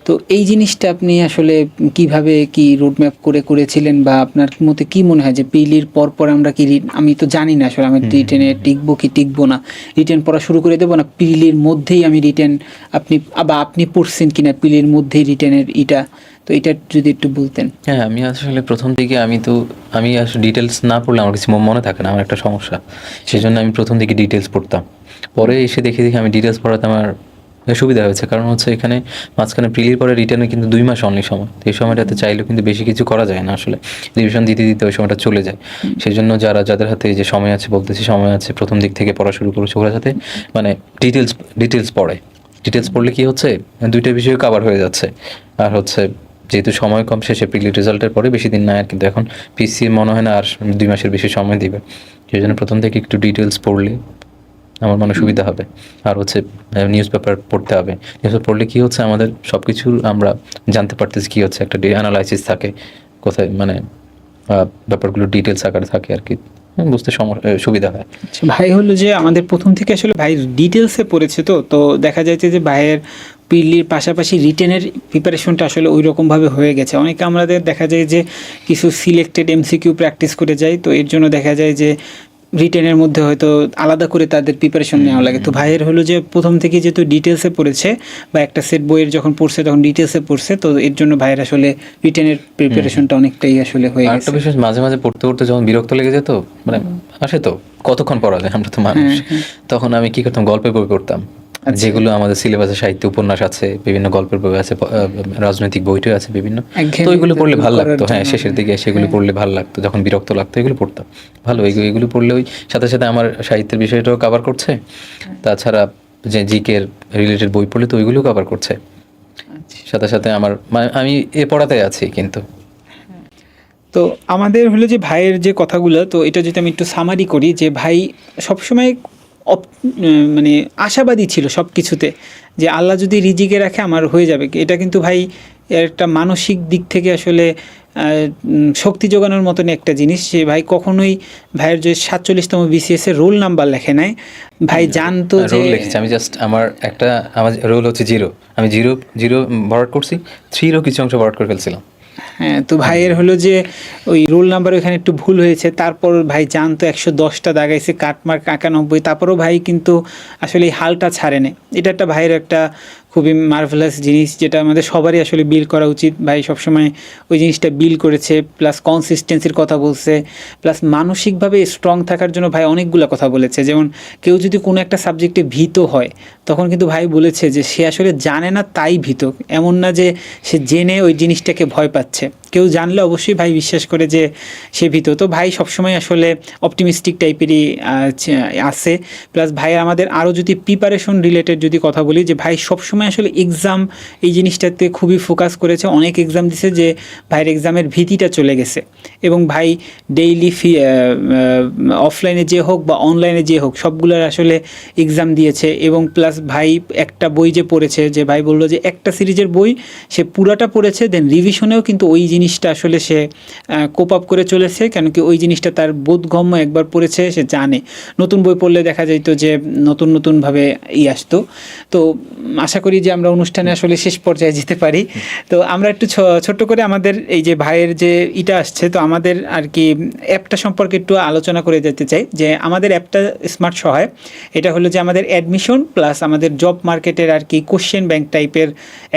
তো এই জিনিসটা আপনি আসলে কিভাবে কি রোডম্যাপ করেছিলেন, বা আপনার মতে কি মনে হয় যে প্রিলির পর আমরা কি, আমি তো জানি না আসলে আমি রিটেনে টিকবো কি টিকবো না, রিটেন পড়া শুরু করে দেবো না প্রিলির মধ্যেই আমি রিটেন, আপনি পড়ছেন কিনা প্রিলির মধ্যেই রিটেনের তো এটা যদি একটু বলতেন। হ্যাঁ, আমি আসলে প্রথম দিকে আমি আসলে ডিটেলস না পড়লে আমার কিছু মনে থাকে না, আমার একটা সমস্যা, সেই জন্য আমি প্রথম দিকে ডিটেলস পড়তাম। পরে এসে দেখি আমি ডিটেলস পড়াতে আমার সুবিধা হয়েছে, কারণ হচ্ছে এখানে মাঝখানে প্রিলির পরে রিটার্নে কিন্তু 2 মাস অনলি সময়, তো এই সময়টাতে চাইলেও কিন্তু বেশি কিছু করা যায় না আসলে, রিভিশন দিতে দিতে ওই সময়টা চলে যায়। সেই জন্য যাদের হাতে এই যে সময় আছে, বলতেছি সময় আছে, প্রথম দিক থেকে পড়া শুরু করেছে, ওরা যাতে মানে ডিটেলস পড়ে। ডিটেলস পড়লে কি হচ্ছে, দুইটা বিষয় কভার হয়ে যাচ্ছে। আর হচ্ছে যেহেতু সময় কম, শেষে প্রিলি রেজাল্টের পরে বেশি দিন নাই আর, কিন্তু এখন পিসি মনে হয় না আর 2 মাসের বেশি সময় দিবে। সেই জন্য প্রথম থেকে একটু ডিটেলস পড়লে আমার মনে সুবিধা হবে। আর হচ্ছে নিউজ পেপার পড়তে হবে। নিউজ পেপার পড়লে কী হচ্ছে, আমাদের সব কিছু আমরা জানতে পারতেছি, কী হচ্ছে একটা অ্যানালাইসিস থাকে কোথায়, মানে ব্যাপারগুলো ডিটেলস আকারে থাকে আর কি, বুঝতে সুবিধা হয়। ভাই হলো যে আমাদের প্রথম থেকে আসলে ভাই ডিটেলসে পড়েছে, তো দেখা যাচ্ছে যে ভাইয়ের পিলির পাশাপাশি রিটেনের প্রিপারেশনটা আসলে ওই রকমভাবে হয়ে গেছে। অনেকে আমাদের দেখা যায় যে কিছু সিলেক্টেড এমসিকিউ প্র্যাকটিস করে যায়, তো এর জন্য দেখা যায় যে রিটেনের মধ্যে হয়তো আলাদা করে তাদের প্রিপারেশন নেওয়া লাগে। তো ভাইয়ের হলো যে প্রথম থেকে যেহেতু ডিটেলসে পড়েছে বা একটা সেট বইয়ের যখন পড়ছে তখন ডিটেলসে পড়ছে, তো এর জন্য ভাইয়ের আসলে রিটেনের প্রিপারেশনটা অনেকটাই আসলে হয়ে গেছে। একটা বিষয়, মাঝে মাঝে পড়তে যখন বিরক্ত লেগে যেত, মানে আসে তো কতক্ষণ পড়া যায়, আমরা তো মানুষ, তখন আমি কি করতাম, গল্পের বই পড়তাম, যেগুলো আমাদের সিলেবাসে সাহিত্য উপন্যাস আছে, বিভিন্ন গল্পের বই আছে, রাজনৈতিক বইটাই আছে বিভিন্ন, তো ওইগুলো পড়লে ভালো লাগতো। হ্যাঁ, শেষের দিকে সেগুলো পড়লে ভালো লাগতো, যখন বিরক্ত লাগতো এগুলো পড়তাম। ভালো, এগুলো পড়লে ওই সাথে সাথে আমার সাহিত্যের বিষয়টাও কভার করছে, তাছাড়া যে জিকের রিলেটেড বই পড়লে তো ওইগুলোও কভার করছে, সাথে সাথে আমার আমি এ পড়াতে আছি কিন্তু। তো আমাদের হলো যে ভাইয়ের যে কথাগুলো, তো এটা যদি আমি একটু সামারি করি, যে ভাই সবসময় মানে আশাবাদী ছিল সব কিছুতে, যে আল্লাহ যদি রিজিকে রাখে আমার হয়ে যাবে। এটা কিন্তু ভাই এর একটা মানসিক দিক থেকে আসলে শক্তি যোগানোর মতন একটা জিনিস, যে ভাই কখনোই ভাইয়ের যে 47তম বিসিএস এর রোল নাম্বার লেখে নাই, ভাই জানতো যে রোল লিখেছি আমি, জাস্ট আমার রোল হচ্ছে 0, আমি জিরো ভরাট করছি, 3 কিছু অংশ ভরাট করে ফেলছিলাম। হ্যাঁ, তো ভাইয়ের হলো যে ওই রোল নাম্বার ওইখানে একটু ভুল হয়েছে, তারপর ভাই জানতো 110টা দাগাইছে, কাটমার্ক 91, তারপরেও ভাই কিন্তু আসলে এই হালটা ছাড়ে না। এটা একটা ভাইয়ের একটা খুবই মার্ভেলাস জিনিস, যেটা আমাদের সবারই আসলে বিল করা উচিত। ভাই সবসময় ওই জিনিসটা বিল করেছে, প্লাস কনসিস্টেন্সির কথা বলছে, প্লাস মানসিকভাবে স্ট্রং থাকার জন্য ভাই অনেকগুলো কথা বলেছে। যেমন কেউ যদি কোনো একটা সাবজেক্টে ভীত হয়, তখন কিন্তু ভাই বলেছে যে সে আসলে জানে না তাই ভীত, এমন না যে সে জেনে ওই জিনিসটাকে ভয় পাচ্ছে। কেউ জানলে অবশ্যই ভাই বিশ্বাস করে যে সে ভীত। তো ভাই সবসময় আসলে অপটিমিস্টিক টাইপেরই আছে। প্লাস ভাই আমাদের আরও যদি প্রিপারেশন রিলেটেড যদি কথা বলি, যে ভাই সবসময় আসলে এক্সাম এই জিনিসটাতে খুবই ফোকাস করেছে। অনেক এক্সাম দিছে যে ভাইয়ের এক্সামের ভীতিটা চলে গেছে, এবং ভাই ডেইলি অফলাইনে যে হোক বা অনলাইনে যে হোক সবগুলোর আসলে এক্সাম দিয়েছে। এবং প্লাস ভাই একটা বই যে পড়েছে, যে ভাই বললো যে একটা সিরিজের বই সে পুরাটা পড়েছে, দেন রিভিশনেও কিন্তু ওই জিনিসটা আসলে সে কোপ আপ করে চলেছে, কেন কি ওই জিনিসটা তার বোধগম্য, একবার পড়েছে সে জানে। নতুন বই পড়লে দেখা যাইতো যে নতুনভাবে আসতো। তো আশা করি যে আমরা অনুষ্ঠানে আসলে শেষ পর্যায়ে যেতে পারি। তো আমরা একটু ছোট্ট করে আমাদের এই যে ভাইয়ের যে ইটা আসছে, তো আমাদের আর কি অ্যাপটা সম্পর্কে একটু আলোচনা করে যেতে চাই। যে আমাদের অ্যাপটা স্মার্ট সহায়, এটা হলো যে আমাদের অ্যাডমিশন প্লাস আমাদের জব মার্কেটের আর কি কোশ্চেন ব্যাংক টাইপের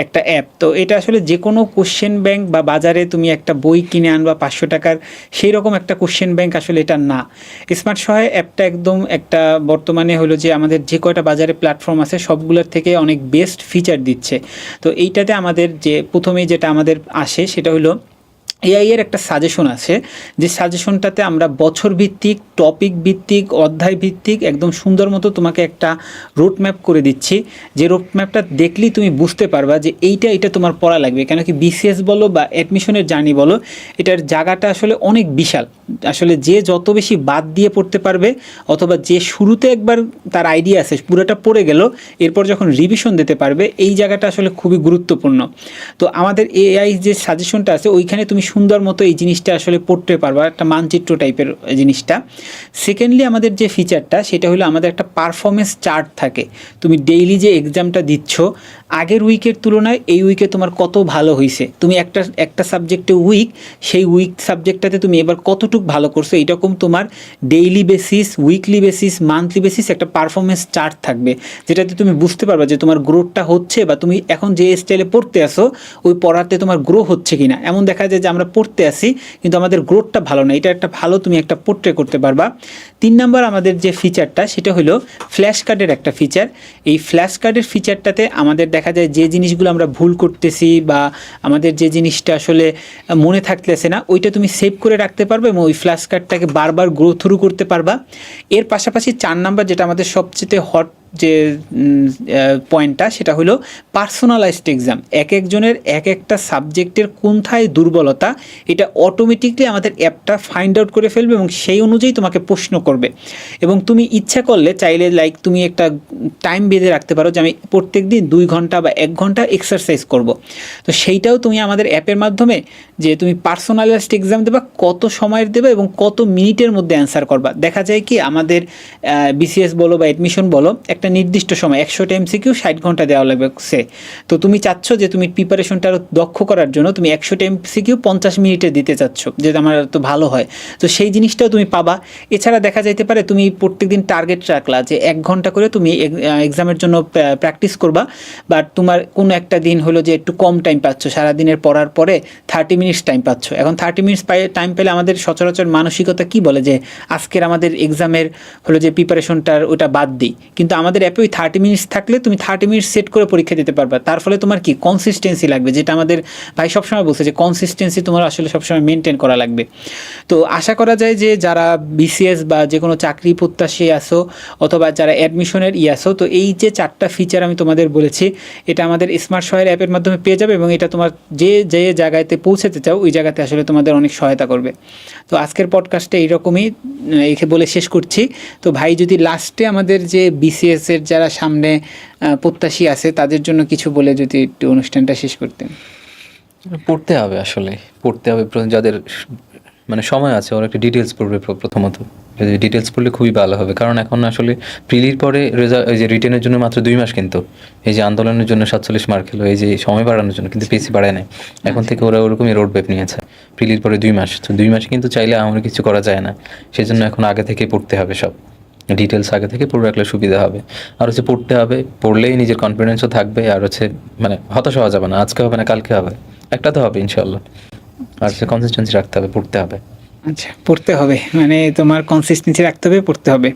একটা অ্যাপ। তো এটা আসলে যে কোনো কোশ্চেন ব্যাংক বা বাজারে তুমি একটা বই কিনে আনবা 500 টাকার, সেই রকম একটা কোশ্চেন ব্যাংক আসলে এটা না। স্মার্ট সহায় অ্যাপটা একদম একটা বর্তমানে হলো যে আমাদের যে কয়টা বাজারে প্ল্যাটফর্ম আছে সবগুলোর থেকে অনেক বেস্ট ফিচার দিচ্ছে। তো এইটাতে আমাদের যে প্রথমেই যেটা আমাদের আসে সেটা হলো এআই এর একটা সাজেশন আছে, যে সাজেশনটাতে আমরা বছর ভিত্তিক, টপিক ভিত্তিক, অধ্যায় ভিত্তিক একদম সুন্দর মতো তোমাকে একটা রোড ম্যাপ করে দিচ্ছি, যে রোড ম্যাপটা দেখলেই তুমি বুঝতে পারবা যে এইটা তোমার পড়া লাগবে। কেন কি বিসিএস বলো বা অ্যাডমিশনের জার্নি বলো, এটার জায়গাটা আসলে অনেক বিশাল। আসলে যে যত বেশি বাদ দিয়ে পড়তে পারবে, অথবা যে শুরুতে একবার তার আইডিয়া আছে পুরোটা পড়ে গেল, এরপর যখন রিভিশন দিতে পারবে, এই জায়গাটা আসলে খুবই গুরুত্বপূর্ণ। তো আমাদের এআই যে সাজেশনটা আছে ওইখানে তুমি সুন্দর মতো এই জিনিসটা আসলে পড়তে পারবা, একটা মানচিত্র টাইপের জিনিসটা। সেকেন্ডলি আমাদের যে ফিচারটা সেটা হলো আমাদের একটা পারফরমেন্স চার্ট থাকে। তুমি ডেইলি যে এক্সামটা দিচ্ছ, আগের উইকের তুলনায় এই উইকে তোমার কত ভালো হয়েছে, তুমি একটা সাবজেক্টে উইক, সেই উইক সাবজেক্টটাতে তুমি এবার কতটুকু ভালো করছো, এইরকম তোমার daily basis, weekly basis, monthly basis একটা পারফরমেন্স চার্ট থাকবে, যেটাতে তুমি বুঝতে পারবা যে তোমার গ্রোথটা হচ্ছে, বা তুমি এখন যে স্টাইলে পড়তে আসো ওই পড়াতে তোমার গ্রো হচ্ছে কিনা। এমন দেখা যায় যে আমরা আমরা পড়তে আসি কিন্তু আমাদের গ্রোথটা ভালো না, এটা একটা ভালো তুমি একটা পোর্ট্রে করতে পারবা। 3 নাম্বার আমাদের যে ফিচারটা সেটা হলো ফ্ল্যাশ কার্ডের একটা ফিচার। এই ফ্ল্যাশ কার্ডের ফিচারটাতে আমাদের দেখা যায় যে জিনিসগুলো আমরা ভুল করতেছি বা আমাদের যে জিনিসটা আসলে মনে থাকতেছে না ওইটা তুমি সেভ করে রাখতে পারবে এবং ওই ফ্ল্যাশ কার্ডটাকে বারবার গ্রো থ্রু করতে পারবা। এর পাশাপাশি 4 নাম্বার যেটা আমাদের সবচেয়ে হট যে পয়েন্টটা সেটা হলো পার্সোনালাইজড এক্সাম। এক একজনের এক একটা সাবজেক্টের কোনথায় দুর্বলতা এটা অটোমেটিকলি আমাদের অ্যাপটা ফাইন্ড আউট করে ফেলবে এবং সেই অনুযায়ী তোমাকে প্রশ্ন করবে। এবং তুমি ইচ্ছা করলে চাইলে লাইক তুমি একটা টাইম বেঁধে রাখতে পারো যে আমি প্রত্যেক দিন 2 ঘন্টা বা 1 ঘন্টা এক্সারসাইজ করব। তো সেইটাও তুমি আমাদের অ্যাপের মাধ্যমে যে তুমি পার্সোনালাইজড এক্সাম দেবা, কত সময়ের দেবে এবং কত মিনিটের মধ্যে অ্যান্সার করবা। দেখা যায় কি আমাদের বিসিএস বলো বা অ্যাডমিশন বলো একটা নির্দিষ্ট সময় 100টা এমসিকিউ 60 ঘন্টা দেওয়া লাগবে সে। তো তুমি চাচ্ছ যে তুমি প্রিপারেশনটা আরও দক্ষ করার জন্য তুমি 100টা এমসিকিউ 50 মিনিটে দিতে চাচ্ছ, যে আমার তো ভালো হয়। তো সেই জিনিসটাও তুমি পাবা। এছাড়া দেখা যাইতে পারে তুমি প্রত্যেকদিন টার্গেট রাখলা যে 1 ঘন্টা করে তুমি এক্সামের জন্য প্র্যাকটিস করবা, বাট তোমার কোনো একটা দিন হলো যে একটু কম টাইম পাচ্ছ, সারাদিনের পড়ার পরে 30 মিনিটস টাইম পাচ্ছ। এখন 30 মিনিটস টাইম পেলে আমাদের সচরাচর মানসিকতা কি বলে যে আজকের আমাদের এক্সামের হলো যে প্রিপারেশনটার ওটা বাদ দিই, কিন্তু আমাদের অ্যাপে ওই 30 মিনিটস থাকলে তুমি 30 মিনিটস সেট করে পরীক্ষা দিতে পারবা। তার ফলে তোমার কি কনসিস্টেন্সি লাগবে, যেটা আমাদের ভাই সবসময় বলছে যে কনসিস্টেন্সি তোমার আসলে সবসময় মেনটেন করা লাগবে। তো আশা করা যায় যে যারা বিসিএস বা যে কোনো চাকরি প্রত্যাশী আসো অথবা যারা অ্যাডমিশনের আসো, তো এই যে 4টা ফিচার আমি তোমাদের বলেছি এটা আমাদের স্মার্ট শহর অ্যাপের মাধ্যমে পেয়ে যাবে এবং এটা তোমার যে যে জায়গাতে পৌঁছাতে চাও ওই জায়গাতে আসলে তোমাদের অনেক সহায়তা করবে। তো আজকের পডকাস্টে এইরকমই বলে শেষ করছি। তো ভাই যদি লাস্টে আমাদের যে বিসিএস এর যারা সামনে প্রত্যাশী আছে তাদের জন্য কিছু বলে যদি একটু অনুষ্ঠানটা শেষ করতেন। পড়তে হবে, আসলে পড়তে হবে। যাদের মানে সময় আছে ওরা একটা ডিটেলস পড়বে প্রথমত। ডিটেলস পড়লে খুবই ভালো হবে, কারণ এখন আসলে প্রিলির পরে এই যে রিটেনের জন্য মাত্র 2 মাস, কিন্তু এই যে আন্দোলনের জন্য 47 মার্ক হলো, এই যে সময় বাড়ানোর জন্য কিন্তু পিসি বাড়ায় নাই। এখন থেকে ওরা ওরকমই রোড ম্যাপ নিয়েছে। প্রিলির পরে 2 মাস, তো 2 মাসে কিন্তু চাইলে আমার কিছু করা যায় না। সেই জন্য এখন আগে থেকে পড়তে হবে, সব ডিটেলস আগে থেকে পড়ে রাখলে সুবিধা হবে। আর হচ্ছে পড়তে হবে, পড়লেই নিজের কনফিডেন্সও থাকবে, আর হচ্ছে মানে হতাশ হওয়া যাবে না, আজকে হবে না কালকে হবে, একটা তো হবে ইনশাল্লাহ। আর হচ্ছে কনসিস্টেন্সি রাখতে হবে, পড়তে হবে। আচ্ছা, পড়তে হবে মানে তোমার কনসিস্টেন্সি রাখতে হবে, পড়তে হবে।